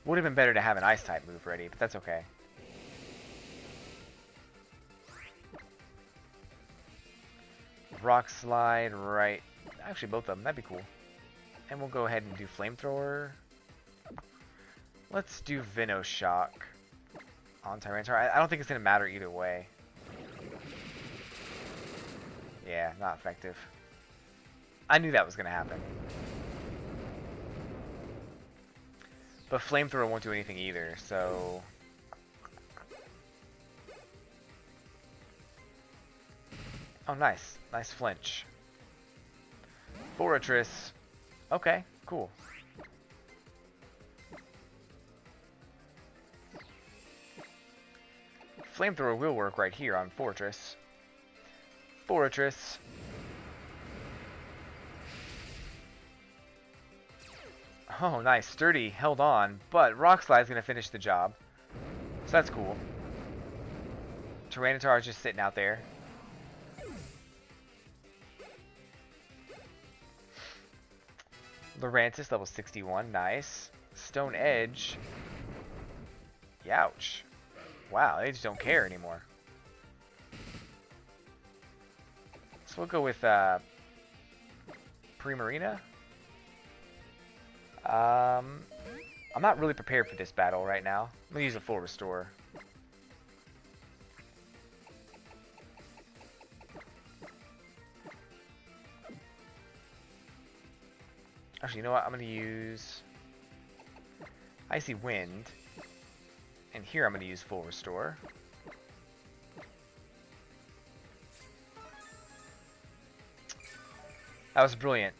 Would have been better to have an Ice-type move ready, but that's okay. Rock Slide, right. Actually, both of them. That'd be cool. And we'll go ahead and do Flamethrower. Let's do Venoshock on Tyranitar. I don't think it's going to matter either way. Yeah, not effective. I knew that was going to happen. But Flamethrower won't do anything either, so... Oh, nice. Nice flinch. Fortress. Okay, cool. Flamethrower will work right here on Fortress. Fortress. Oh, nice. Sturdy held on, but Rock Slide's going to finish the job. So that's cool. Tyranitar is just sitting out there. Lurantis, level 61. Nice. Stone Edge. Youch. Wow, they just don't care anymore. So we'll go with Primarina. I'm not really prepared for this battle right now. I'm going to use a full restore. Actually, you know what? I'm going to use Icy Wind. And here I'm going to use full restore. That was brilliant.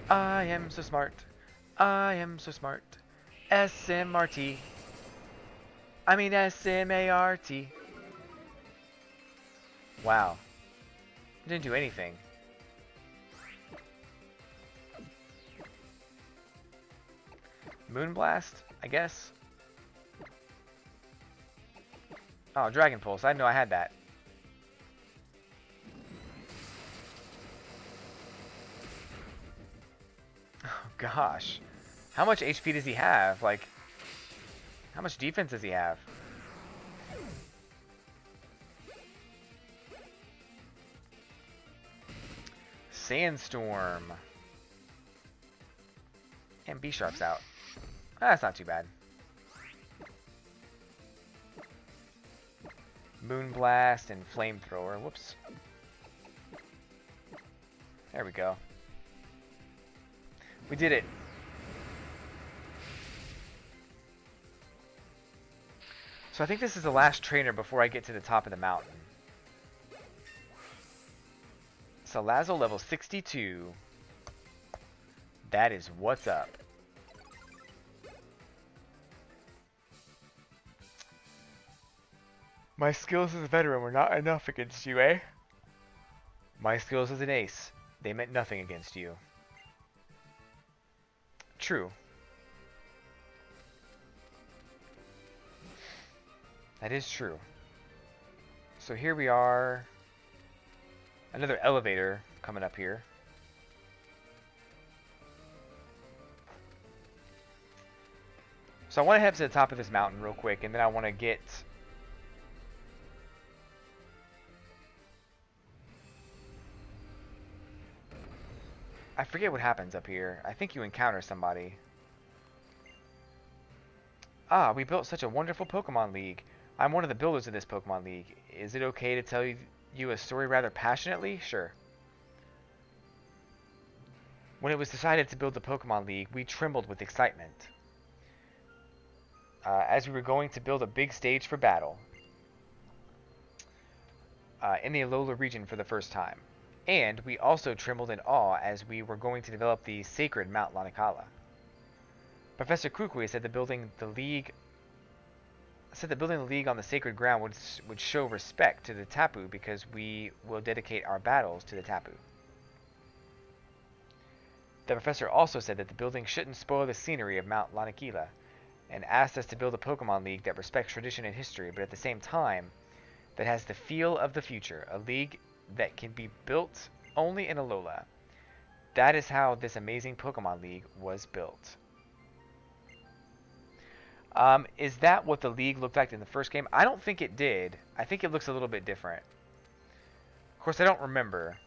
I am so smart. I am so smart. SMRT. I mean SMART. Wow. I didn't do anything. Moonblast, I guess. Oh, Dragon Pulse. I didn't know I had that. Oh, gosh. How much HP does he have? Like, how much defense does he have? Sandstorm. And B-Sharp's out. That's not too bad. Moonblast and Flamethrower. Whoops. There we go. We did it. So I think this is the last trainer before I get to the top of the mountain. Salazzle level 62. That is what's up. My skills as a veteran were not enough against you, eh? My skills as an ace, they meant nothing against you. True. That is true. So here we are. Another elevator coming up here. So I want to head to the top of this mountain real quick, and then I want to get... I forget what happens up here. I think you encounter somebody. Ah, we built such a wonderful Pokemon League. I'm one of the builders of this Pokemon League. Is it okay to tell you a story rather passionately? Sure. When it was decided to build the Pokemon League, we trembled with excitement. As we were going to build a big stage for battle in the Alola region for the first time. And we also trembled in awe as we were going to develop the sacred Mount Lanakila. Professor Kukui said that building the league on the sacred ground would show respect to the Tapu because we will dedicate our battles to the Tapu. The professor also said that the building shouldn't spoil the scenery of Mount Lanakila, and asked us to build a Pokemon League that respects tradition and history, but at the same time, that has the feel of the future, a league that can be built only in Alola. That is how this amazing Pokemon League was built. Is that what the league looked like in the first game? I don't think it did. I think it looks a little bit different. Of course, I don't remember.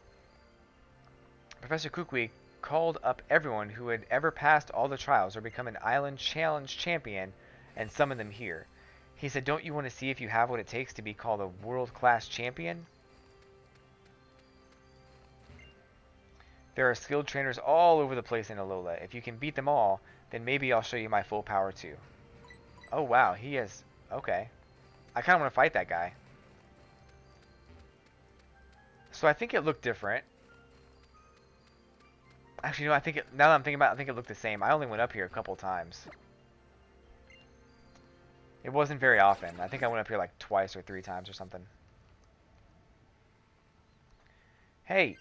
Professor Kukui called up everyone who had ever passed all the trials or become an Island Challenge champion and summoned them here. He said, don't you want to see if you have what it takes to be called a world-class champion? There are skilled trainers all over the place in Alola. If you can beat them all, then maybe I'll show you my full power too. Oh wow, he has... Okay. I kind of want to fight that guy. So I think it looked different. Actually, no, I think now that I'm thinking about it, I think it looked the same. I only went up here a couple times. It wasn't very often. I think I went up here like twice or 3 times or something. Hey!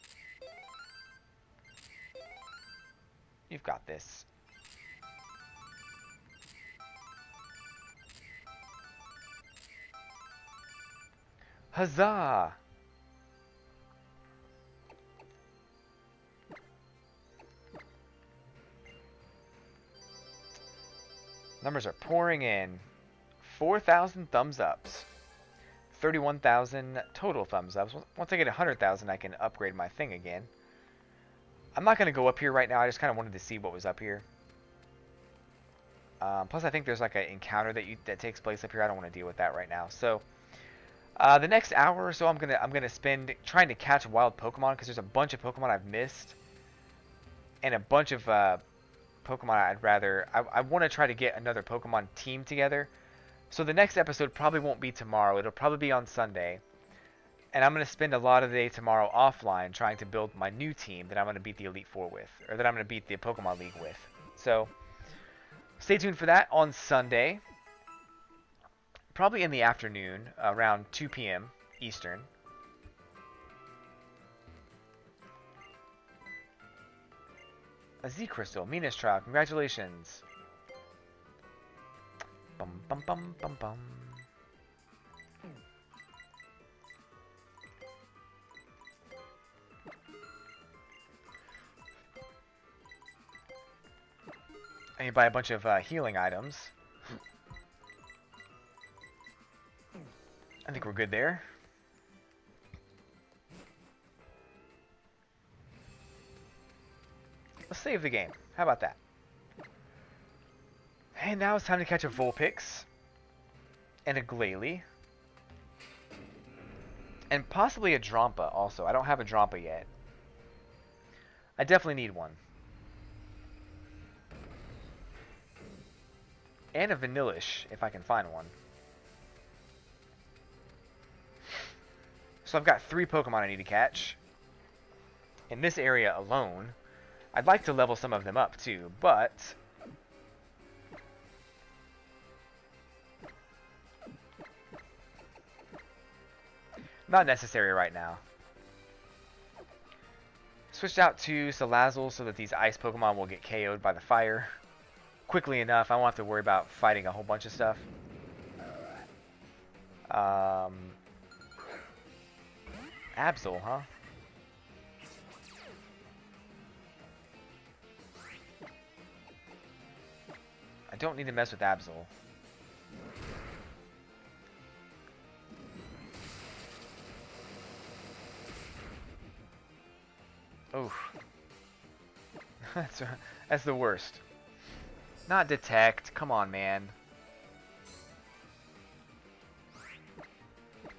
You've got this. Huzzah! Numbers are pouring in. 4,000 thumbs ups. 31,000 total thumbs ups. Once I get 100,000, I can upgrade my thing again. I'm not going to go up here right now. I just kind of wanted to see what was up here. Plus, I think there's like an encounter that takes place up here. I don't want to deal with that right now. So, the next hour or so, I'm gonna spend trying to catch wild Pokemon because there's a bunch of Pokemon I've missed, and a bunch of Pokemon I'd rather. I want to try to get another Pokemon team together. So the next episode probably won't be tomorrow. It'll probably be on Sunday. And I'm going to spend a lot of the day tomorrow offline trying to build my new team that I'm going to beat the Elite Four with. Or that I'm going to beat the Pokemon League with. So, stay tuned for that on Sunday. Probably in the afternoon, around 2 p.m. Eastern. A Z Crystal, Minas Trial, congratulations. Bum bum bum bum bum. And you buy a bunch of healing items. I think we're good there. Let's save the game. How about that? And now it's time to catch a Vulpix. And a Glalie. And possibly a Drampa also. I don't have a Drampa yet. I definitely need one. And a Vanillish, if I can find one. So I've got 3 Pokemon I need to catch in this area alone. I'd like to level some of them up too, but not necessary right now. Switched out to Salazzle so that these ice Pokemon will get KO'd by the fire quickly enough. I won't have to worry about fighting a whole bunch of stuff. Absol, huh? I don't need to mess with Absol. Oof. That's the worst. Not detect. Come on, man.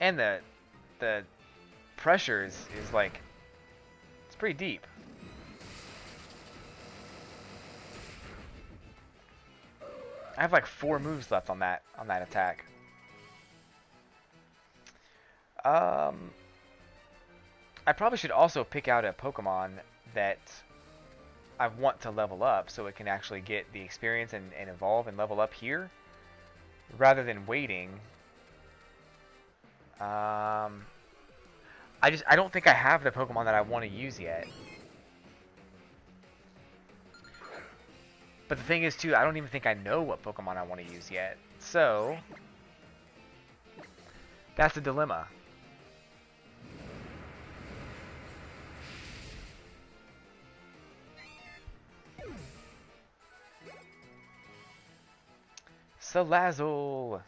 And the pressure is like, it's pretty deep. I have like 4 moves left on that attack. I probably should also pick out a Pokemon that I want to level up so it can actually get the experience and evolve and level up here rather than waiting. I don't think I have the Pokemon that I want to use yet. But the thing is too, I don't even think I know what Pokemon I want to use yet. So that's a dilemma. Salazzle.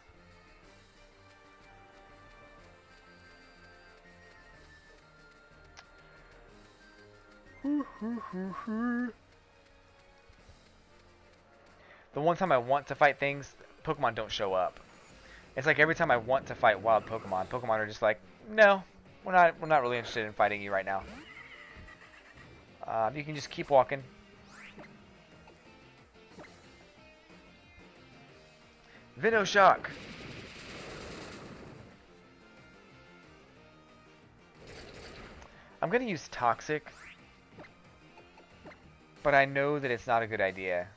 The one time I want to fight things, Pokemon don't show up. It's like every time I want to fight wild Pokemon, Pokemon are just like, no, we're not really interested in fighting you right now. You can just keep walking. Venoshock. I'm gonna use Toxic, but I know that it's not a good idea.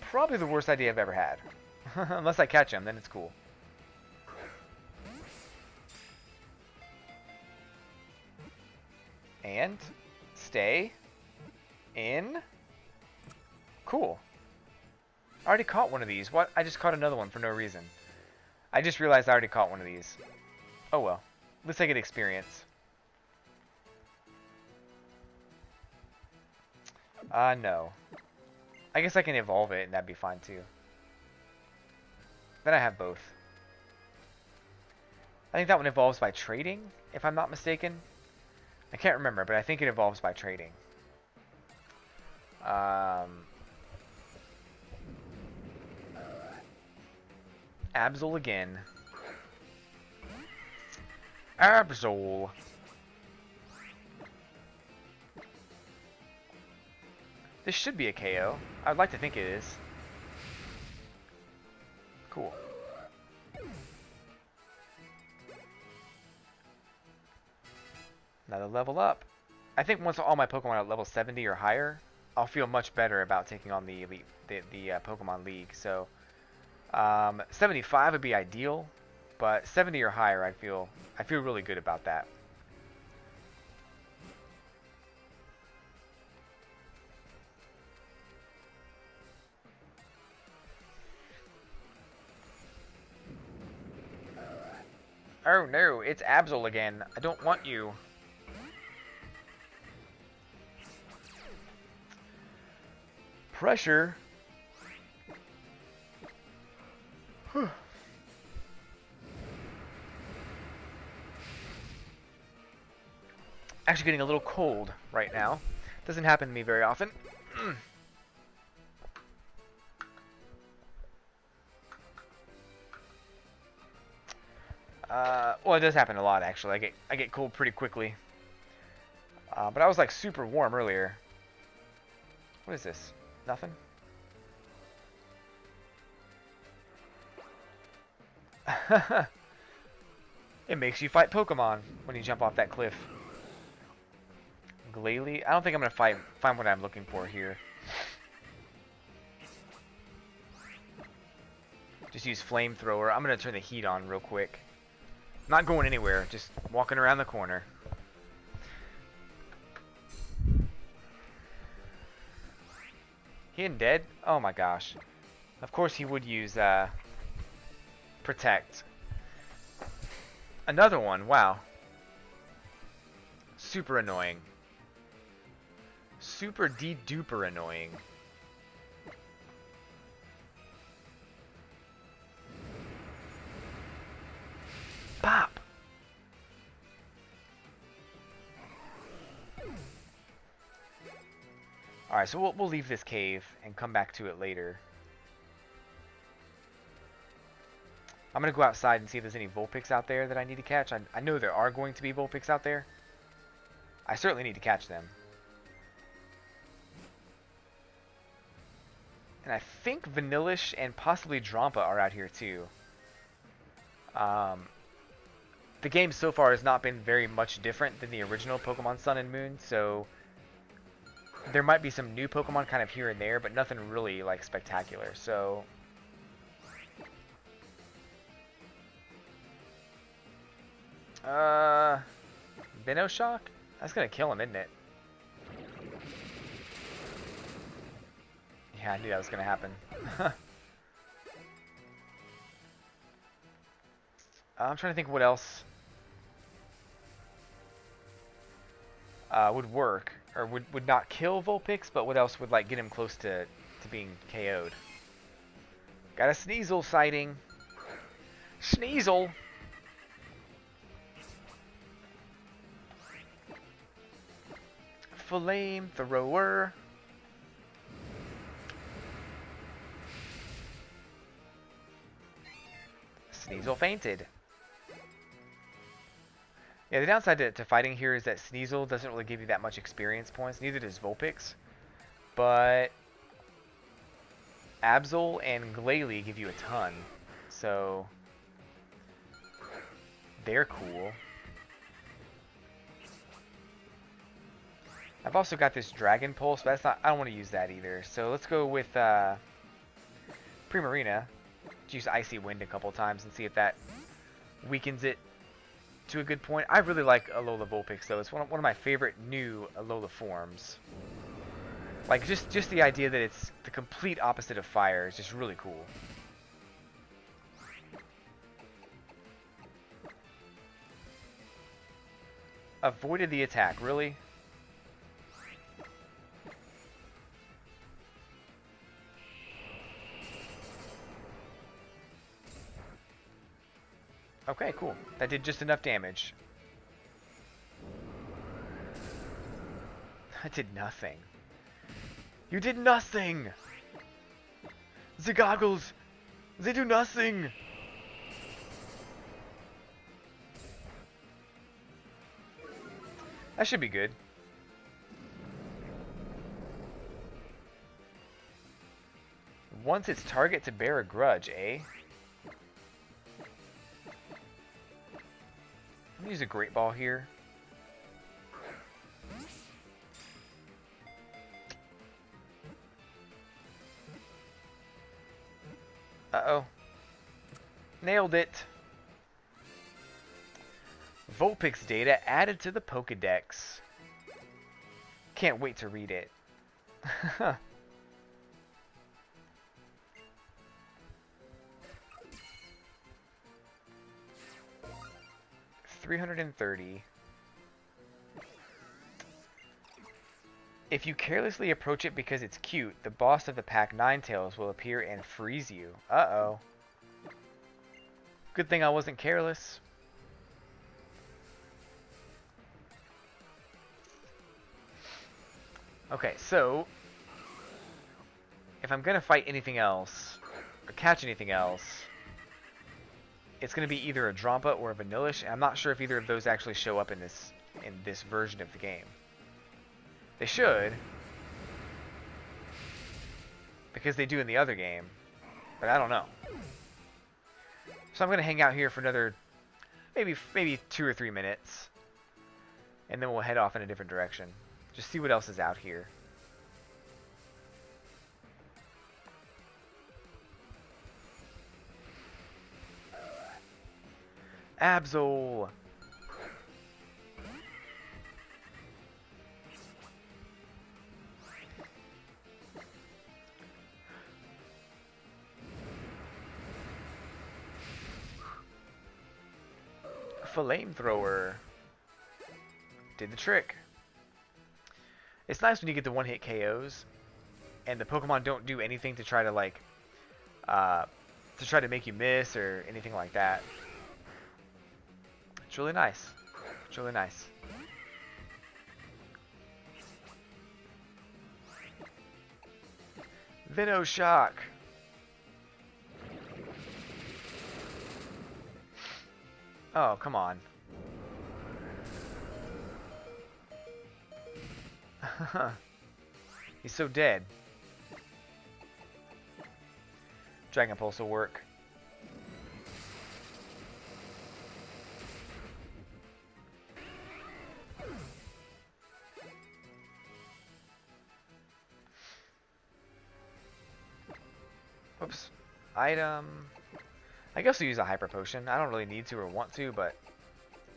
Probably the worst idea I've ever had. Unless I catch him, then it's cool. And stay in. Cool. I already caught one of these. What? I just caught another one for no reason. I just realized I already caught one of these. Oh well. At least I get experience. No. I guess I can evolve it and that'd be fine too. Then I have both. I think that one evolves by trading, if I'm not mistaken. I can't remember, but I think it evolves by trading. Absol again. Absol. This should be a KO. I'd like to think it is. Cool. Another level up. I think once all my Pokemon are at level 70 or higher, I'll feel much better about taking on the elite, the Pokemon League. So 75 would be ideal, but 70 or higher, I feel really good about that. Oh no, it's Absol again. I don't want you. Pressure. Actually getting a little cold right now. Doesn't happen to me very often. Well, it does happen a lot actually. I get cold pretty quickly. But I was like super warm earlier. What is this? Nothing? It makes you fight Pokemon when you jump off that cliff. Glalie? I don't think I'm gonna find what I'm looking for here. Just use Flamethrower. I'm gonna turn the heat on real quick. Not going anywhere, just walking around the corner. He ain't dead? Oh my gosh. Of course he would use Protect. Another one, wow. Super annoying. Super de-duper annoying. Pop! Alright, so we'll leave this cave and come back to it later. I'm going to go outside and see if there's any Vulpix out there that I need to catch. I know there are going to be Vulpix out there. I certainly need to catch them. And I think Vanillish and possibly Drampa are out here too. The game so far has not been very much different than the original Pokemon Sun and Moon, so there might be some new Pokemon kind of here and there, but nothing really like spectacular. So Venoshock? That's gonna kill him, isn't it? Yeah, I knew that was gonna happen. I'm trying to think what else would work, or would not kill Vulpix, but what else would like get him close to being KO'd. Got a Sneasel sighting. Sneasel! Flamethrower. Sneasel fainted. Yeah, the downside to fighting here is that Sneasel doesn't really give you that much experience points. Neither does Vulpix. But Absol and Glalie give you a ton. So they're cool. I've also got this Dragon Pulse, but that's not, I don't want to use that either. So let's go with Primarina. Use Icy Wind a couple times and see if that weakens it to a good point. I really like Alola Vulpix though. It's one of my favorite new Alola forms. Like just the idea that it's the complete opposite of fire is just really cool. Avoided the attack, really? Okay, cool. That did just enough damage. That did nothing. You did nothing! The goggles! They do nothing! That should be good. Wants its target to bear a grudge, eh? I'm gonna use a Great Ball here. Uh-oh. Nailed it. Vulpix data added to the Pokédex. Can't wait to read it. 330. If you carelessly approach it because it's cute, the boss of the pack, Ninetales, will appear and freeze you. Uh-oh. Good thing I wasn't careless. Okay, so if I'm gonna fight anything else, or catch anything else, it's going to be either a Drampa or a Vanillish. I'm not sure if either of those actually show up in this version of the game. They should. because they do in the other game, but I don't know. So I'm gonna hang out here for another maybe 2 or 3 minutes, and then we'll head off in a different direction. Just see what else is out here. Absol. Flamethrower. Did the trick. It's nice when you get the one-hit KOs, and the Pokemon don't do anything to try to like, to try to make you miss or anything like that. It's really nice. It's really nice. Venoshock. Oh, come on. He's so dead. Dragon Pulse will work. Oops. Item. I guess we'll use a Hyper Potion. I don't really need to or want to, but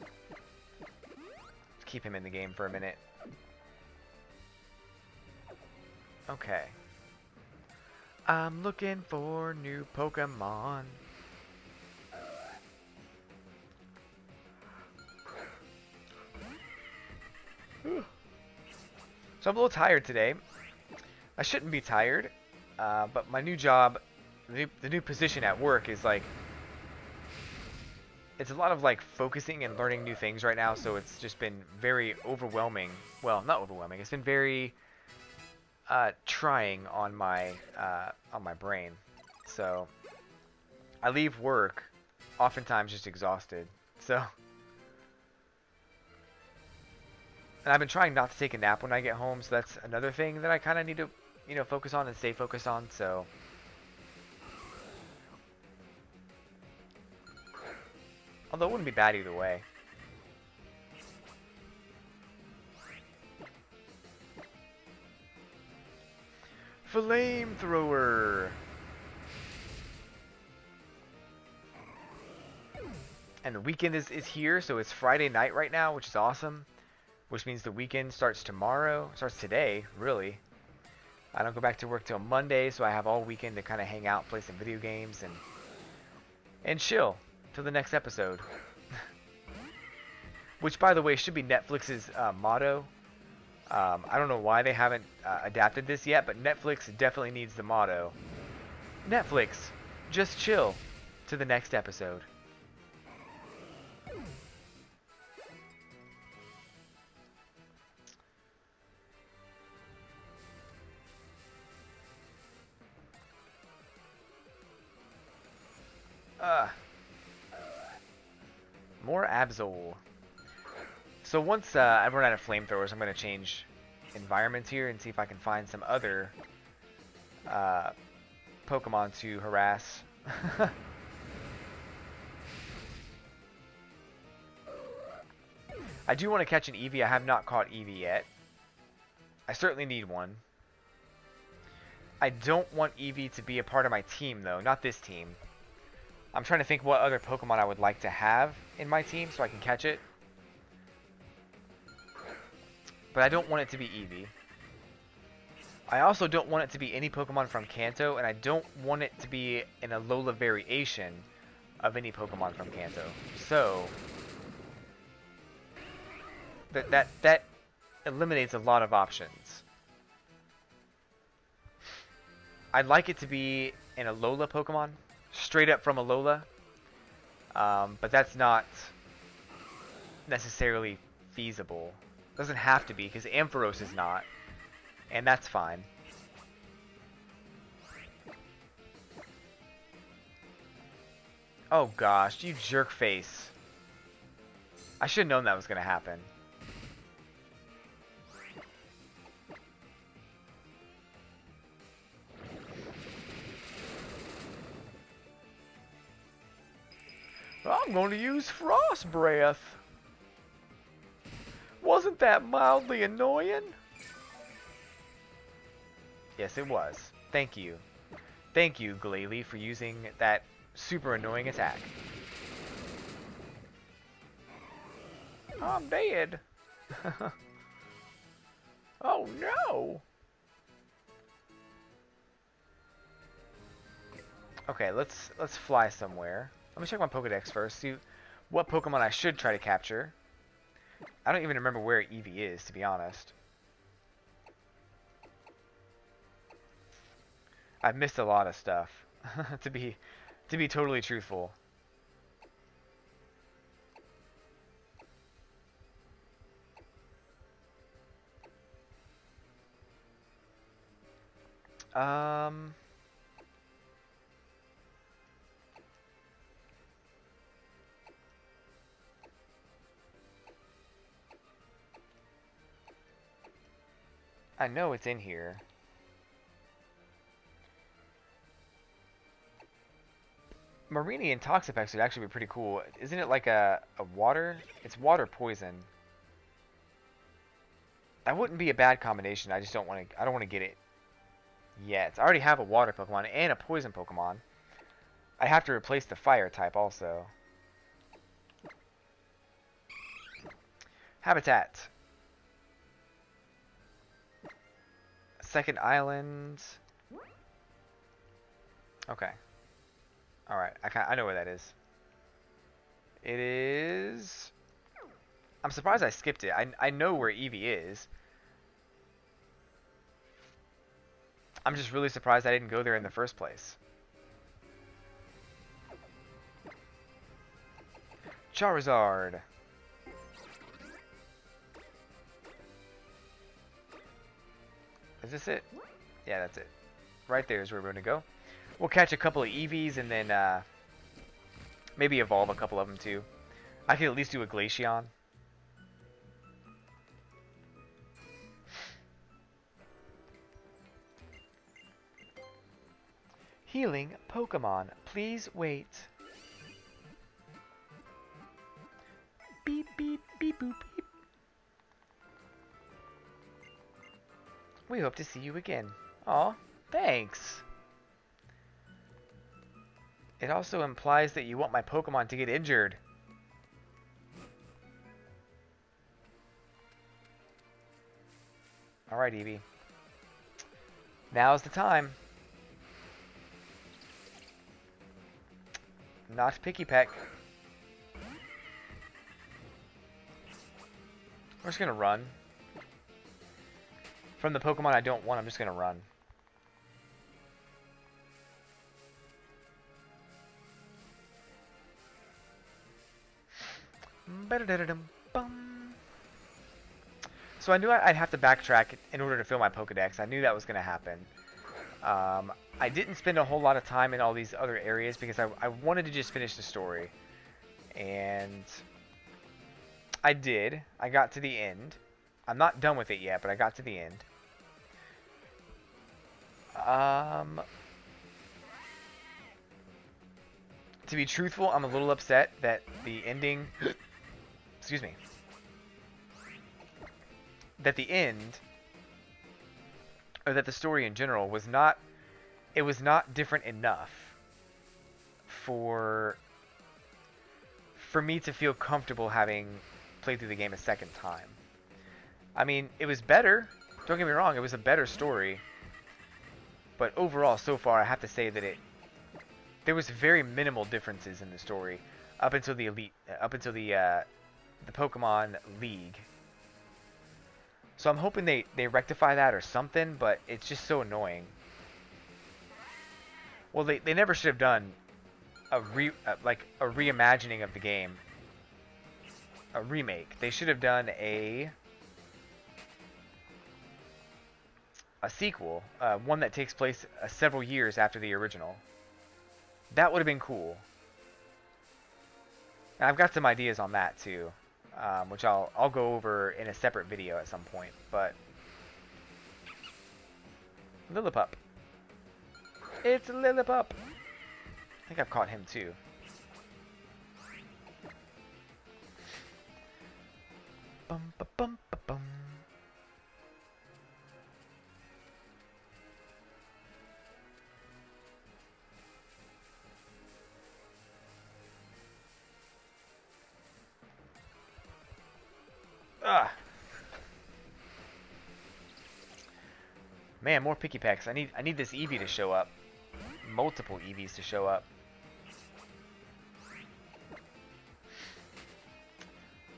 let's keep him in the game for a minute. Okay. I'm looking for new Pokemon. So I'm a little tired today. I shouldn't be tired, but my new job, the new position at work is like, it's a lot of like focusing and learning new things right now, so it's just been very overwhelming. Well, not overwhelming. It's been very trying on my brain. So I leave work oftentimes just exhausted. So, and I've been trying not to take a nap when I get home, so that's another thing that I kind of need to, you know, focus on and stay focused on. So although it wouldn't be bad either way. Flamethrower. And the weekend is here, so it's Friday night right now, which is awesome. Which means the weekend starts tomorrow. Starts today, really. I don't go back to work till Monday, so I have all weekend to kind of hang out, play some video games, and chill till the next episode. Which, by the way, should be Netflix's motto. I don't know why they haven't adapted this yet, but Netflix definitely needs the motto. Netflix, just chill to the next episode. More Absol. So once I run out of flamethrowers, I'm going to change environments here and see if I can find some other Pokemon to harass. I do want to catch an Eevee. I have not caught Eevee yet. I certainly need one. I don't want Eevee to be a part of my team, though. Not this team. I'm trying to think what other Pokemon I would like to have in my team so I can catch it. But I don't want it to be Eevee. I also don't want it to be any Pokemon from Kanto, and I don't want it to be an Alola variation of any Pokemon from Kanto. So that eliminates a lot of options. I'd like it to be an Alola Pokemon, straight up from Alola, but that's not necessarily feasible. Doesn't have to be, because Ampharos is not, and that's fine. Oh gosh, you jerk face. I should have known that was going to happen. I'm going to use Frost Breath. Wasn't that mildly annoying? Yes, it was. Thank you. Thank you, l3layze, for using that super annoying attack. I'm dead. Oh no! Okay, let's fly somewhere. Let me check my Pokedex first, see what Pokemon I should try to capture. I don't even remember where Eevee is, to be honest. I've missed a lot of stuff, to be totally truthful. I know it's in here. Marine Toxapex would actually be pretty cool. Isn't it like a water? It's water poison. That wouldn't be a bad combination. I just don't want to. I don't want to get it yet. I already have a water Pokemon and a poison Pokemon. I have to replace the fire type also. Habitat. Second island. Okay. Alright, I know where that is. It is... I'm surprised I skipped it. I know where Eevee is. I'm just really surprised I didn't go there in the first place. Charizard. Is this it? Yeah, that's it. Right there is where we're going to go. We'll catch a couple of Eevees and then maybe evolve a couple of them too. I could at least do a Glaceon. Healing Pokemon. Please wait. Beep, beep, beep, boop, beep. We hope to see you again. Aw, thanks. It also implies that you want my Pokemon to get injured. Alright, Eevee. Now's the time. Not Picky Peck. We're just gonna run. From the Pokemon I don't want, I'm just gonna run. So I knew I'd have to backtrack in order to fill my Pokedex. I knew that was going to happen. I didn't spend a whole lot of time in all these other areas because I wanted to just finish the story. And I did. I got to the end. I'm not done with it yet, but I got to the end. To be truthful, I'm a little upset that the ending... excuse me. That the end, or that the story in general was not... It was not different enough for me to feel comfortable having played through the game a second time. I mean, it was better. Don't get me wrong, it was a better story. But overall, so far, I have to say that there was very minimal differences in the story up until the Pokemon League. So I'm hoping they rectify that or something, but it's just so annoying. Well, they never should have done a reimagining of the game, a remake. They should have done a sequel, one that takes place several years after the original. That would have been cool. And I've got some ideas on that too, which I'll go over in a separate video at some point. But Lillipup. It's Lillipup. I think I've caught him too. Bum, ba, bum. Ah. Man, more picky packs. I need this Eevee to show up. Multiple Eevees to show up.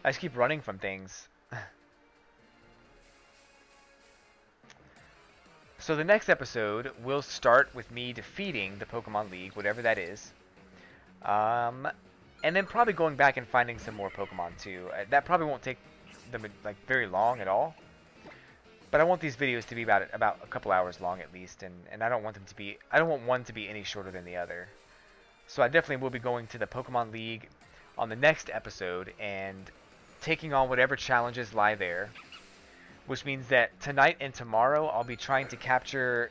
I just keep running from things. So the next episode will start with me defeating the Pokemon League, whatever that is. And then probably going back and finding some more Pokemon too. That probably won't take them like very long at all. But I want these videos to be about a couple hours long at least, and I don't want them to be, I don't want one to be any shorter than the other. So I definitely will be going to the Pokemon League on the next episode and taking on whatever challenges lie there. Which means that tonight and tomorrow I'll be trying to capture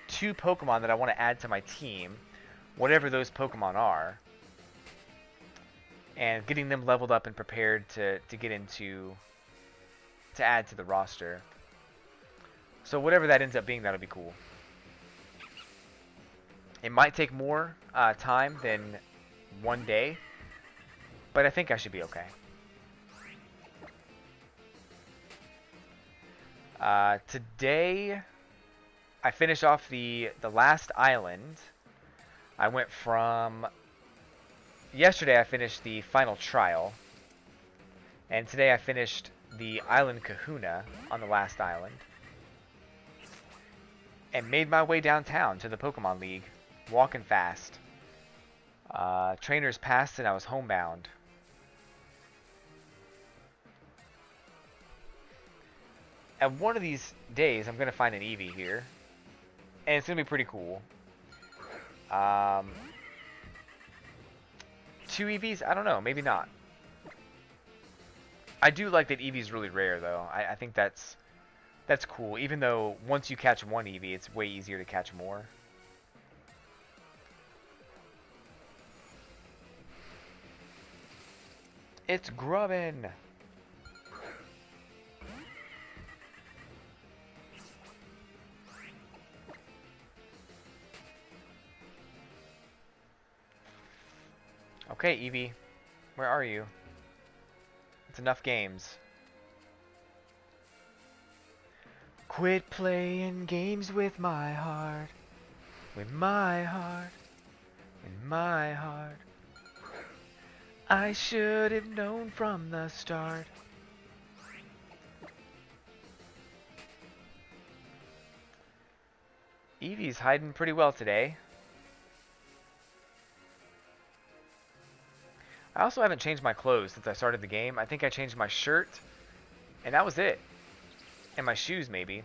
2 Pokemon that I want to add to my team, whatever those Pokemon are. And getting them leveled up and prepared to get into, to add to the roster. So whatever that ends up being, that'll be cool. It might take more time than one day, but I think I should be okay. Today, I finished off the last island. I went from... Yesterday I finished the final trial. And today I finished the island Kahuna on the last island. And made my way downtown to the Pokemon League. Walking fast. Trainers passed and I was homebound. And one of these days, I'm going to find an Eevee here. And it's going to be pretty cool. 2 Eevees? I don't know. Maybe not. I do like that Eevee's really rare, though. I think that's cool. Even though once you catch one Eevee, it's way easier to catch more. It's grubbin'. Okay, Eevee. Where are you? It's enough games. Quit playing games with my heart. With my heart. In my heart. I should have known from the start. Eevee's hiding pretty well today. I also haven't changed my clothes since I started the game. I think I changed my shirt, and that was it. And my shoes, maybe.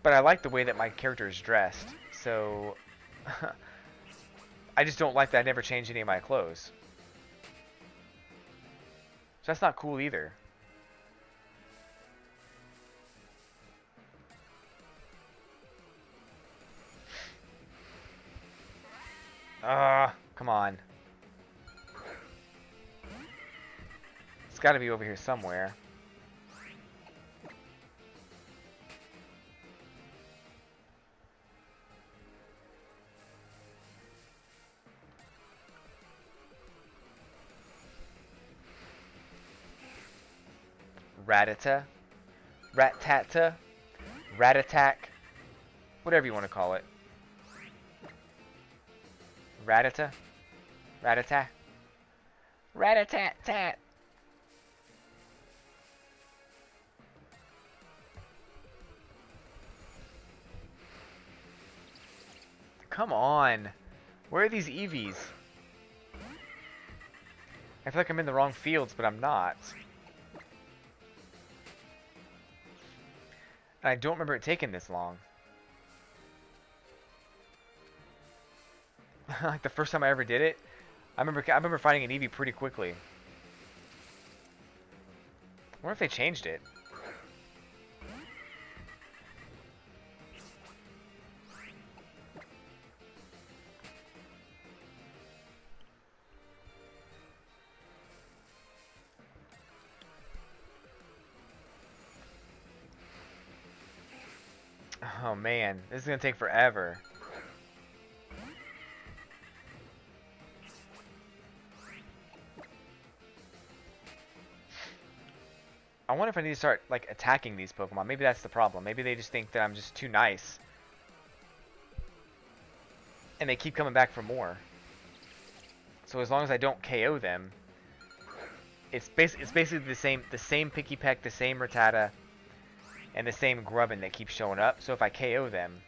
But I like the way that my character is dressed, so... I just don't like that I never changed any of my clothes. So that's not cool either. Come on. It's got to be over here somewhere. Rattata, Rat-tata, Rat-attack, whatever you want to call it. Rattata, Rat-attack, Rat-a-tat-tat. Come on. Where are these Eevees? I feel like I'm in the wrong fields, but I'm not. And I don't remember it taking this long. Like the first time I ever did it, I remember finding an Eevee pretty quickly. I wonder if they changed it. Oh man, this is gonna take forever. I wonder if I need to start like attacking these Pokemon. Maybe that's the problem. Maybe they just think that I'm just too nice. And they keep coming back for more. So as long as I don't KO them, it's basically the same Picky Peck, the same Rattata, and the same Grubbin that keeps showing up. So if I KO them,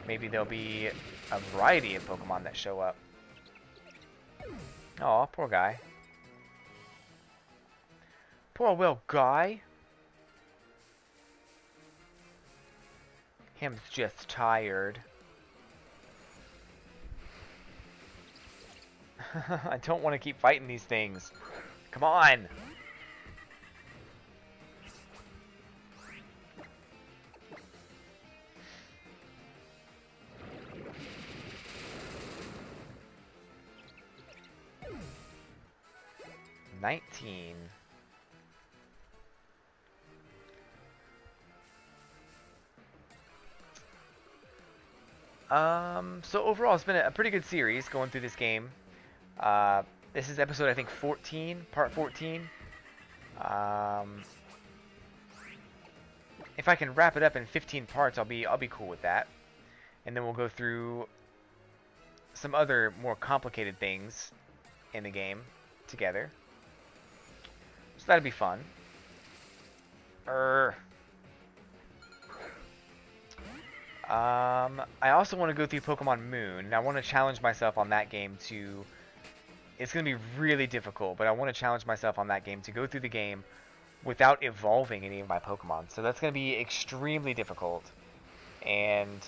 maybe there'll be a variety of Pokemon that show up. Aw, poor guy. Poor little guy. Him's just tired. I don't want to keep fighting these things. Come on! $19. So overall, it's been a pretty good series going through this game. This is episode, I think, 14, part 14. If I can wrap it up in 15 parts, I'll be cool with that. And then we'll go through some other more complicated things in the game together. So that'll be fun. I also want to go through Pokemon Moon, and I want to challenge myself on that game to... It's going to be really difficult, but I want to challenge myself on that game to go through the game without evolving any of my Pokemon. So that's going to be extremely difficult. And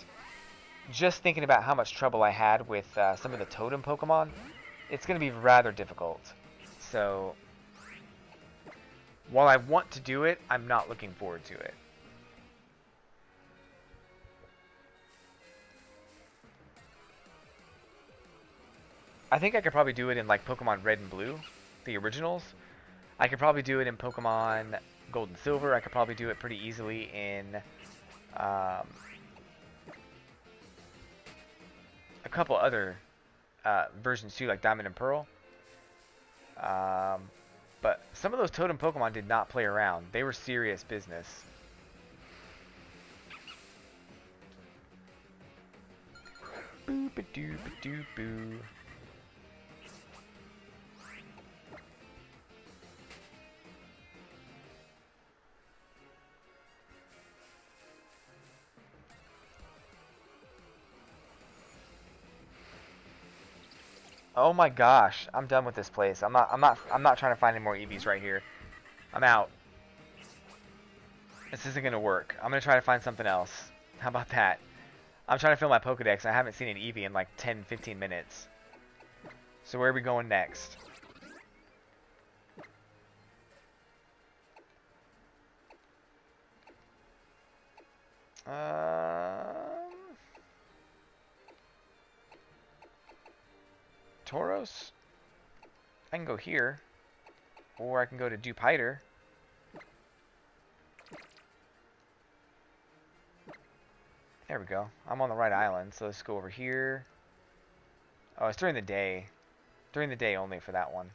just thinking about how much trouble I had with some of the Totem Pokemon, it's going to be rather difficult. So, while I want to do it, I'm not looking forward to it. I think I could probably do it in like Pokemon Red and Blue, the originals. I could probably do it in Pokemon Gold and Silver. I could probably do it pretty easily in a couple other versions too, like Diamond and Pearl. But some of those Totem Pokemon did not play around. They were serious business. Boo-ba-doo-ba-doo-boo. Oh my gosh, I'm done with this place. I'm not trying to find any more EVs right here. I'm out. This isn't gonna work. I'm gonna try to find something else. How about that? I'm trying to fill my Pokedex. I haven't seen an Eevee in like 10-15 minutes. So where are we going next? Tauros? I can go here. Or I can go to Dewpider. There we go. I'm on the right island, so let's go over here. Oh, it's during the day. During the day only for that one.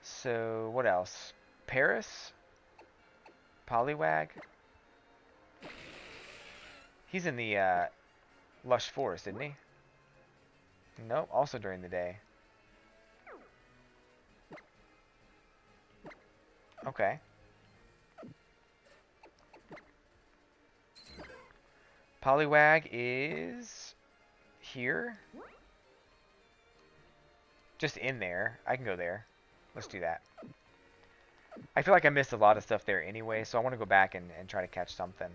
So, what else? Paris? Poliwag? He's in the Lush Forest, isn't he? Nope, also during the day. Okay. Poliwag is here. Just in there. I can go there. Let's do that. I feel like I missed a lot of stuff there anyway, so I want to go back and try to catch something.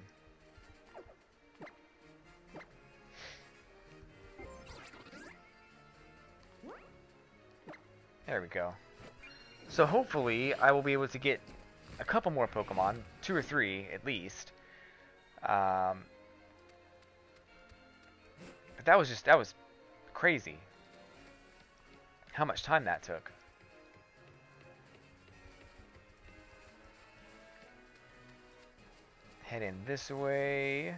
There we go. So hopefully I will be able to get a couple more Pokemon, 2 or 3 at least. But that was crazy. How much time that took. Head in this way.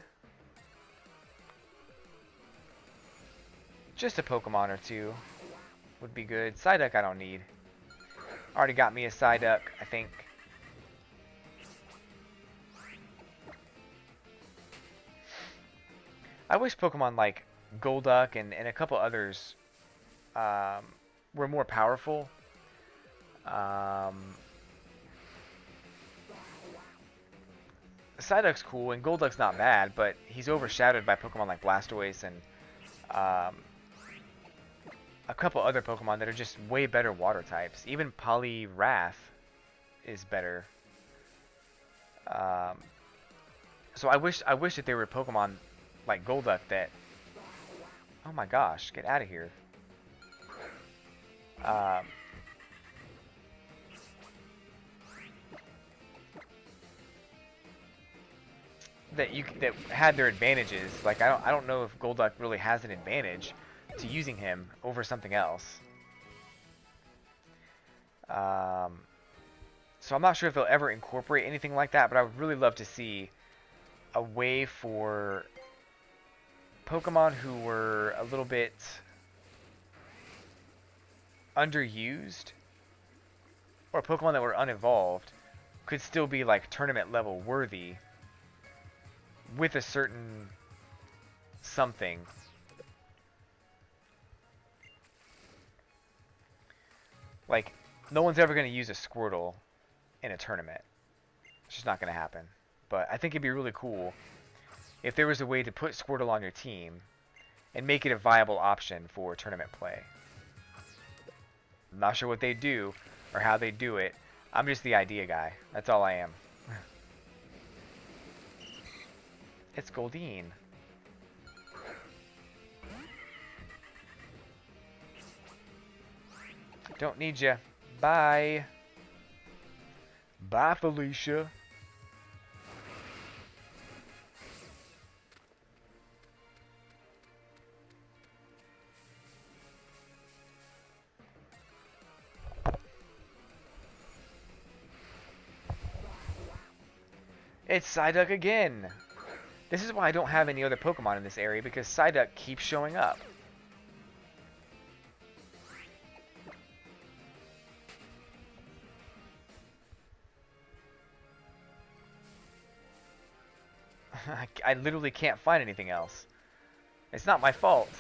Just a Pokemon or two would be good. Psyduck I don't need. Already got me a Psyduck, I think. I wish Pokemon like Golduck and a couple others were more powerful. Psyduck's cool and Golduck's not bad, but he's overshadowed by Pokemon like Blastoise and a couple other Pokemon that are just way better water types. Even Poliwrath is better. So I wish that there were Pokemon like Golduck that... Oh my gosh, get out of here. That had their advantages. Like I don't know if Golduck really has an advantage to using him over something else. So I'm not sure if they'll ever incorporate anything like that, but I would really love to see a way for Pokemon who were a little bit underused, or Pokemon that were unevolved, could still be like tournament level worthy with a certain something. Like, no one's ever going to use a Squirtle in a tournament. It's just not going to happen. But I think it'd be really cool if there was a way to put Squirtle on your team and make it a viable option for tournament play. I'm not sure what they do or how they do it. I'm just the idea guy. That's all I am. It's Goldeen. Don't need you. Bye. Bye, Felicia. It's Psyduck again. This is why I don't have any other Pokemon in this area, because Psyduck keeps showing up. I literally can't find anything else. It's not my fault.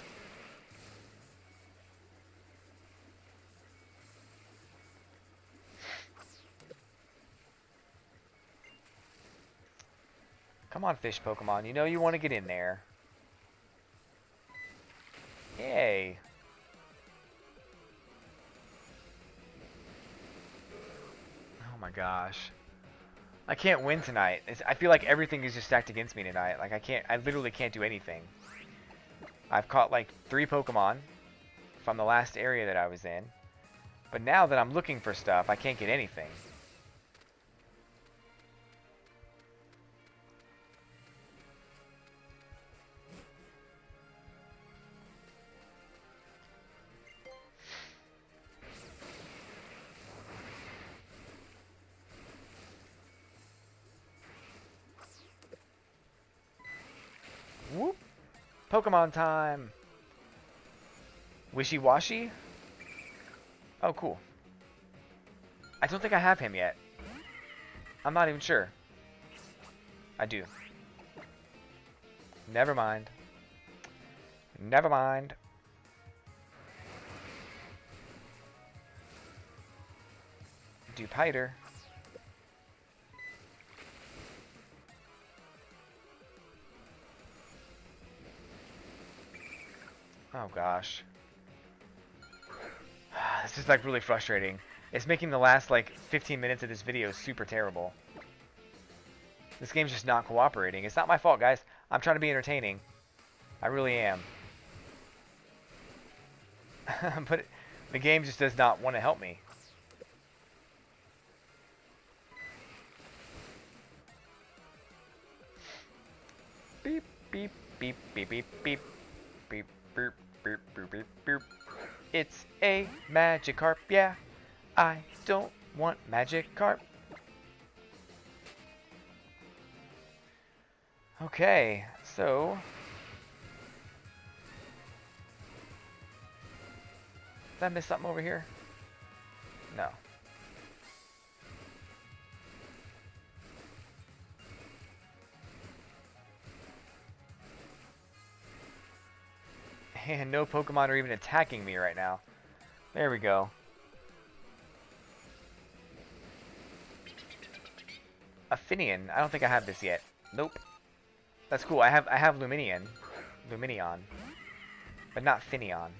Come on, fish Pokemon. You know you want to get in there. Yay. Oh my gosh. I can't win tonight. I feel like everything is just stacked against me tonight. Like I literally can't do anything. I've caught like 3 Pokemon from the last area that I was in. But now that I'm looking for stuff, I can't get anything. Whoop! Pokemon time! Wishy-washy? Oh, cool. I don't think I have him yet. I'm not even sure. I do. Never mind. Never mind. Dupiter. Oh gosh. This is like really frustrating. It's making the last like 15 minutes of this video super terrible. This game's just not cooperating. It's not my fault, guys. I'm trying to be entertaining. I really am. But the game just does not want to help me. Beep, beep, beep, beep, beep, beep, beep, beep, beep, beep, beep, beep. It's a Magikarp, yeah. I don't want Magikarp. Okay, so did I miss something over here? No. And no Pokemon are even attacking me right now. There we go. A Finian. I don't think I have this yet. Nope. That's cool. I have Luminion, but not Finion.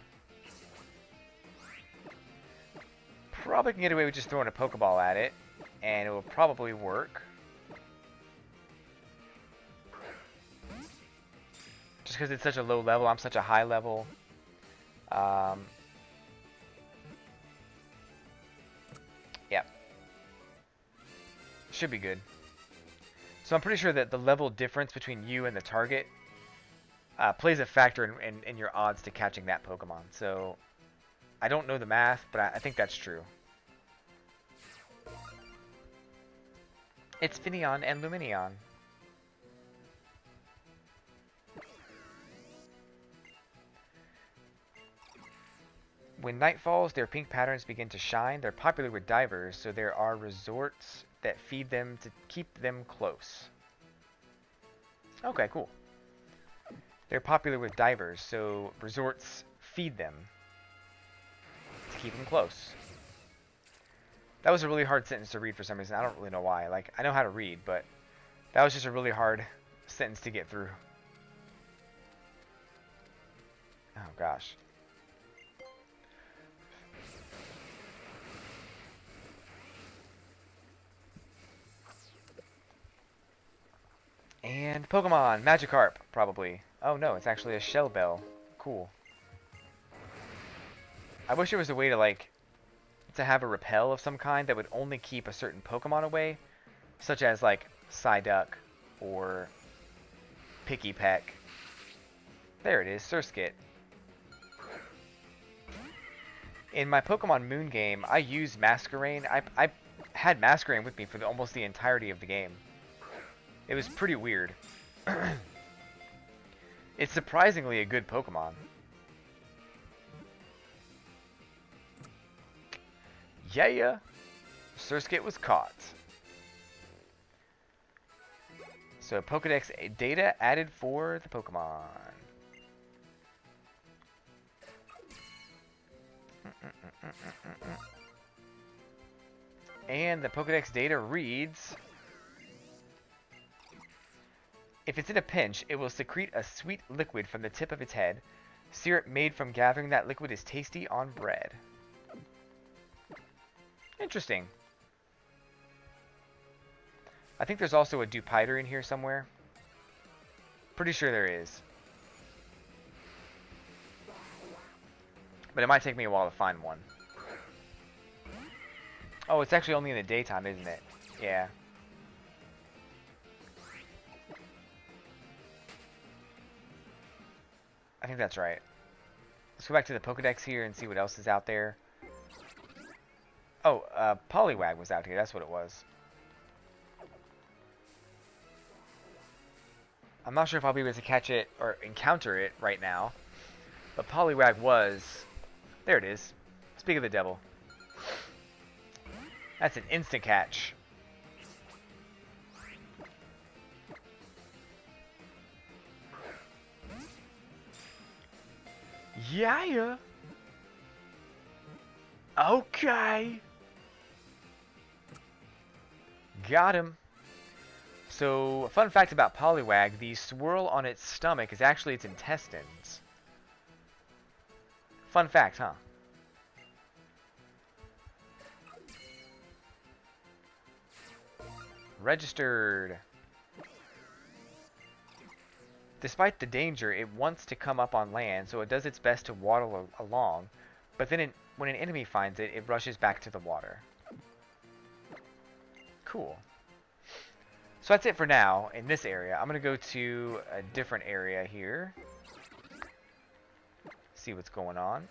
Probably can get away with just throwing a Pokeball at it, and it will probably work. Just because it's such a low level, I'm such a high level. Yeah. Should be good. So I'm pretty sure that the level difference between you and the target plays a factor in your odds to catching that Pokemon. So I don't know the math, but I think that's true. It's Finion and Luminion. When night falls, their pink patterns begin to shine. They're popular with divers, so there are resorts that feed them to keep them close. Okay, cool. They're popular with divers, so resorts feed them to keep them close. That was a really hard sentence to read for some reason. I don't really know why. Like, I know how to read, but that was just a really hard sentence to get through. Oh, gosh. And Pokemon, Magikarp, probably. Oh no, it's actually a Shell Bell. Cool. I wish there was a way to, like, to have a repel of some kind that would only keep a certain Pokemon away, such as, like, Psyduck or Pikipek. There it is, Surskit. In my Pokemon Moon game, I used Masquerain. I had Masquerain with me for almost the entirety of the game. It was pretty weird. It's surprisingly a good Pokemon. Yeah, Surskit was caught. So Pokedex data added for the Pokemon. And the Pokedex data reads... If it's in a pinch, it will secrete a sweet liquid from the tip of its head. Syrup made from gathering that liquid is tasty on bread. Interesting. I think there's also a Dewpider in here somewhere. Pretty sure there is. But it might take me a while to find one. Oh, it's actually only in the daytime, isn't it? Yeah. I think that's right. Let's go back to the Pokedex here and see what else is out there. Oh, Poliwag was out here. That's what it was. I'm not sure if I'll be able to catch it or encounter it right now. But Poliwag was... There it is. Speak of the devil. That's an instant catch. Yeah. Okay. Got him. So, a fun fact about Poliwag, the swirl on its stomach is actually its intestines. Fun fact, huh? Registered. Despite the danger, it wants to come up on land, so it does its best to waddle along, but then when an enemy finds it, it rushes back to the water. Cool. So that's it for now in this area. I'm going to go to a different area here. See what's going on.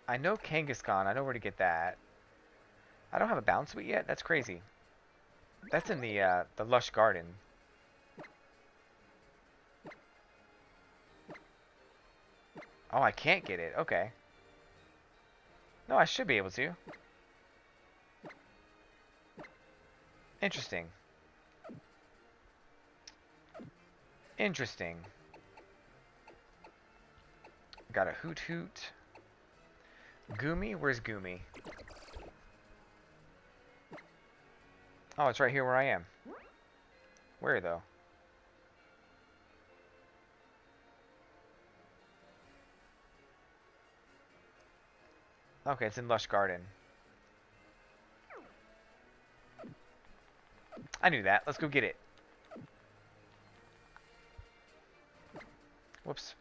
I know Kangaskhan. I know where to get that. I don't have a bounce suite yet? That's crazy. That's in the Lush Garden. Oh, I can't get it. Okay. No, I should be able to. Interesting. Interesting. Got a Hoot Hoot. Goomy? Where's Goomy? Oh, it's right here where I am. Where, though? Okay, it's in Lush Garden. I knew that. Let's go get it. Whoops.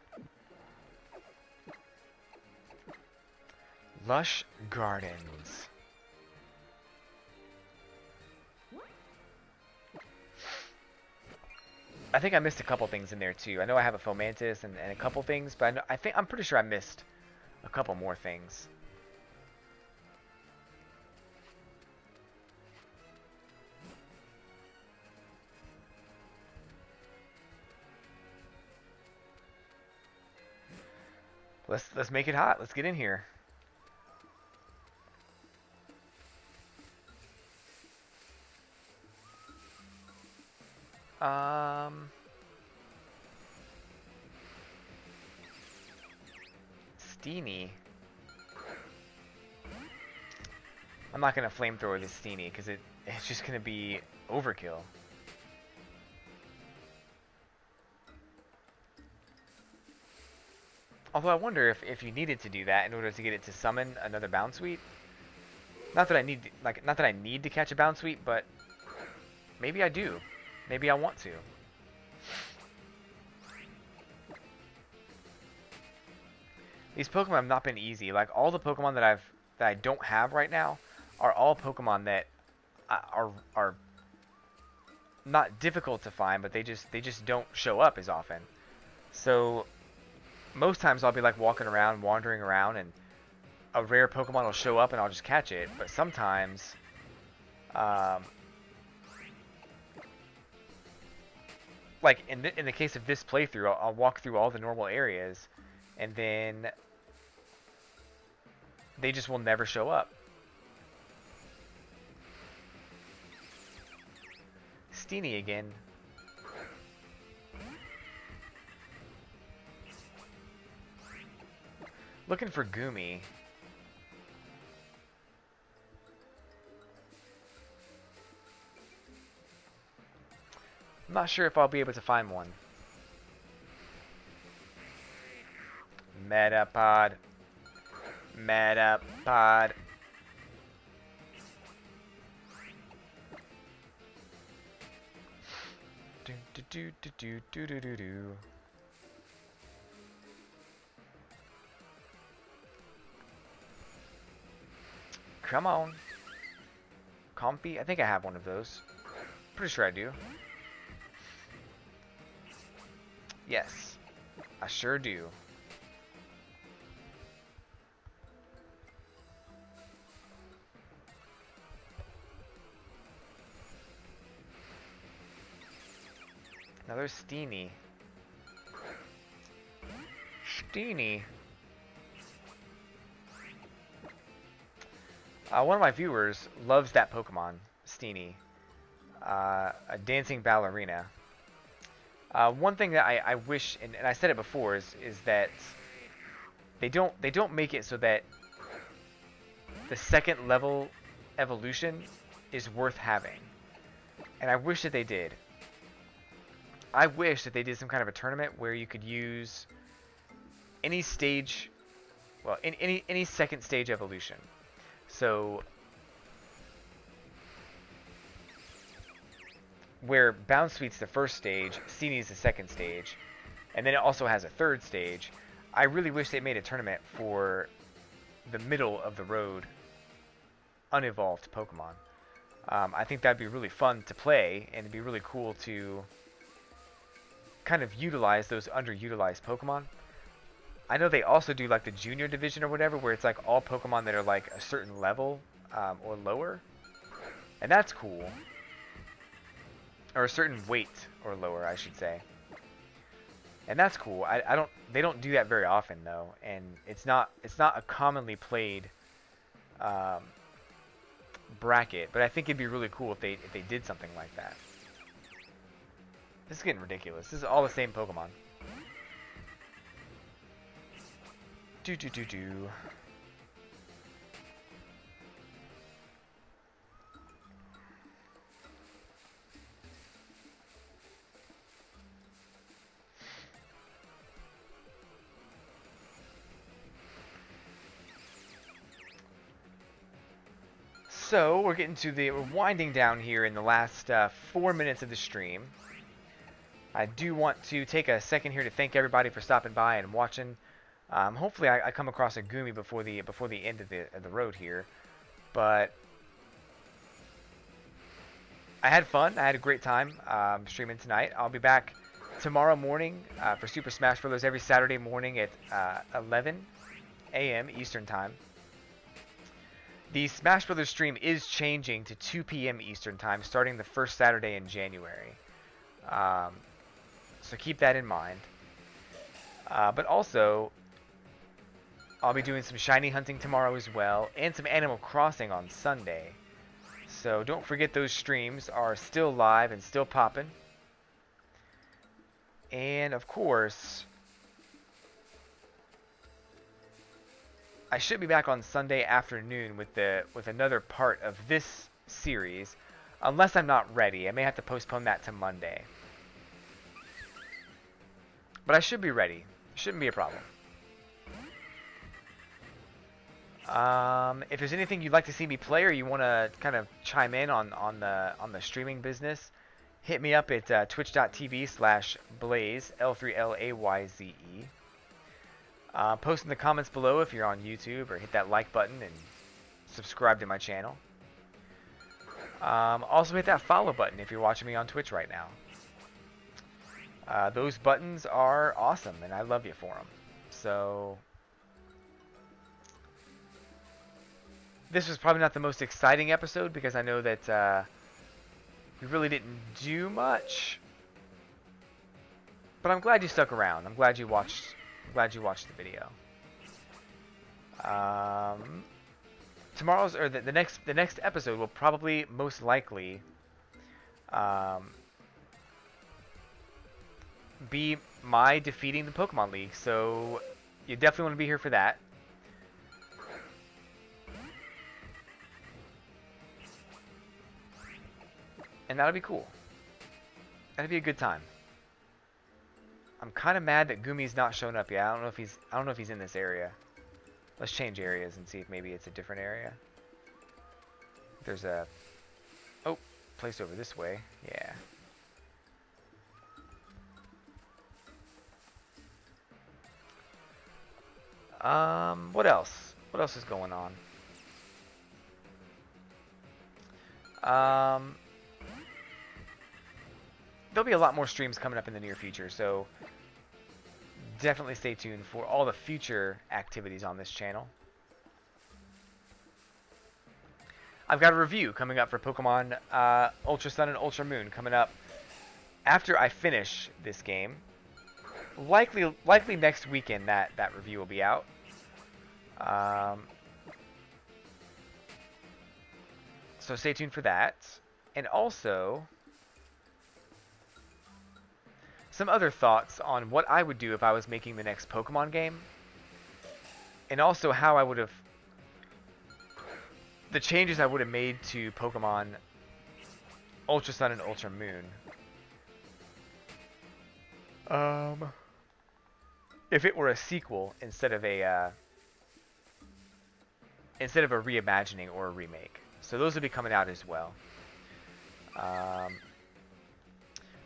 Lush Gardens. I think I missed a couple things in there too. I know I have a Fomantis and a couple things, but I'm pretty sure I missed a couple more things. Let's make it hot. Let's get in here. Steenie. I'm not gonna flamethrower this Steenie because it's just gonna be overkill. Although I wonder if you needed to do that in order to get it to summon another bounce suite. Not that I need to catch a bounce suite, but maybe I do. Maybe I want to. These Pokemon have not been easy. Like all the Pokemon that I don't have right now are all Pokemon that are not difficult to find, but they just don't show up as often. So most times I'll be like walking around, wandering around, and a rare Pokemon will show up and I'll just catch it. But sometimes, like in the case of this playthrough, I'll walk through all the normal areas, and then they just will never show up. Steenie again. Looking for Goomy. I'm not sure if I'll be able to find one. Metapod. Metapod. Do do do do do do do do. Come on. Compy? I think I have one of those. Pretty sure I do. Yes. I sure do. Another Steenie. Steenie. One of my viewers loves that Pokemon, Steenie. A dancing ballerina. One thing that I wish, and I said it before, is that they don't make it so that the second level evolution is worth having. And I wish that they did. I wish that they did some kind of a tournament where you could use any stage, well, in any second stage evolution. So where Bounce Suite's the first stage, Steenie's the second stage, and then it also has a third stage. I really wish they made a tournament for the middle of the road unevolved Pokemon. I think that'd be really fun to play, and it'd be really cool to kind of utilize those underutilized Pokemon. I know they also do like the junior division or whatever, where it's like all Pokemon that are like a certain level or lower, and that's cool. Or a certain weight or lower, I should say. And that's cool. I don't. They don't do that very often though, and it's not a commonly played bracket. But I think it'd be really cool if they did something like that. This is getting ridiculous. This is all the same Pokemon. Do. So we're winding down here in the last 4 minutes of the stream. I do want to take a second here to thank everybody for stopping by and watching. Hopefully I come across a Goomy before the end of the road here, but I had fun. I had a great time streaming tonight. I'll be back tomorrow morning for Super Smash Bros. Every Saturday morning at 11 a.m. Eastern Time. The Smash Brothers stream is changing to 2 p.m. Eastern Time, starting the first Saturday in January. So keep that in mind. But also, I'll be doing some shiny hunting tomorrow as well, and some Animal Crossing on Sunday. So don't forget those streams are still live and still popping. And of course, I should be back on Sunday afternoon with another part of this series, unless I'm not ready. I may have to postpone that to Monday. But I should be ready. Shouldn't be a problem. If there's anything you'd like to see me play, or you want to kind of chime in on the streaming business, hit me up at twitch.tv/Blaze, l3layze. Post in the comments below if you're on YouTube, or hit that like button and subscribe to my channel. Also hit that follow button if you're watching me on Twitch right now. Those buttons are awesome, and I love you for them. So this was probably not the most exciting episode, because I know that we really didn't do much. But I'm glad you stuck around. I'm glad you watched. I'm glad you watched the video. Tomorrow's, or the next episode will probably most likely be my defeating the Pokemon League. So you definitely want to be here for that. And that'll be cool. That'll be a good time. I'm kind of mad that Gumi's not shown up yet. I don't know if he's in this area. Let's change areas and see if maybe it's a different area. There's a place over this way. Yeah. What else? What else is going on? There'll be a lot more streams coming up in the near future, so definitely stay tuned for all the future activities on this channel. I've got a review coming up for Pokemon Ultra Sun and Ultra Moon coming up after I finish this game. Likely next weekend that review will be out. So stay tuned for that. And also, some other thoughts on what I would do if I was making the next Pokemon game. And also how I would have, the changes I would have made to Pokemon Ultra Sun and Ultra Moon. If it were a sequel instead of a reimagining or a remake. So those will be coming out as well.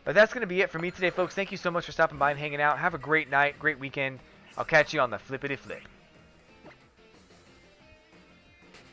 But that's going to be it for me today, folks. Thank you so much for stopping by and hanging out. Have a great night, great weekend. I'll catch you on the flippity flip.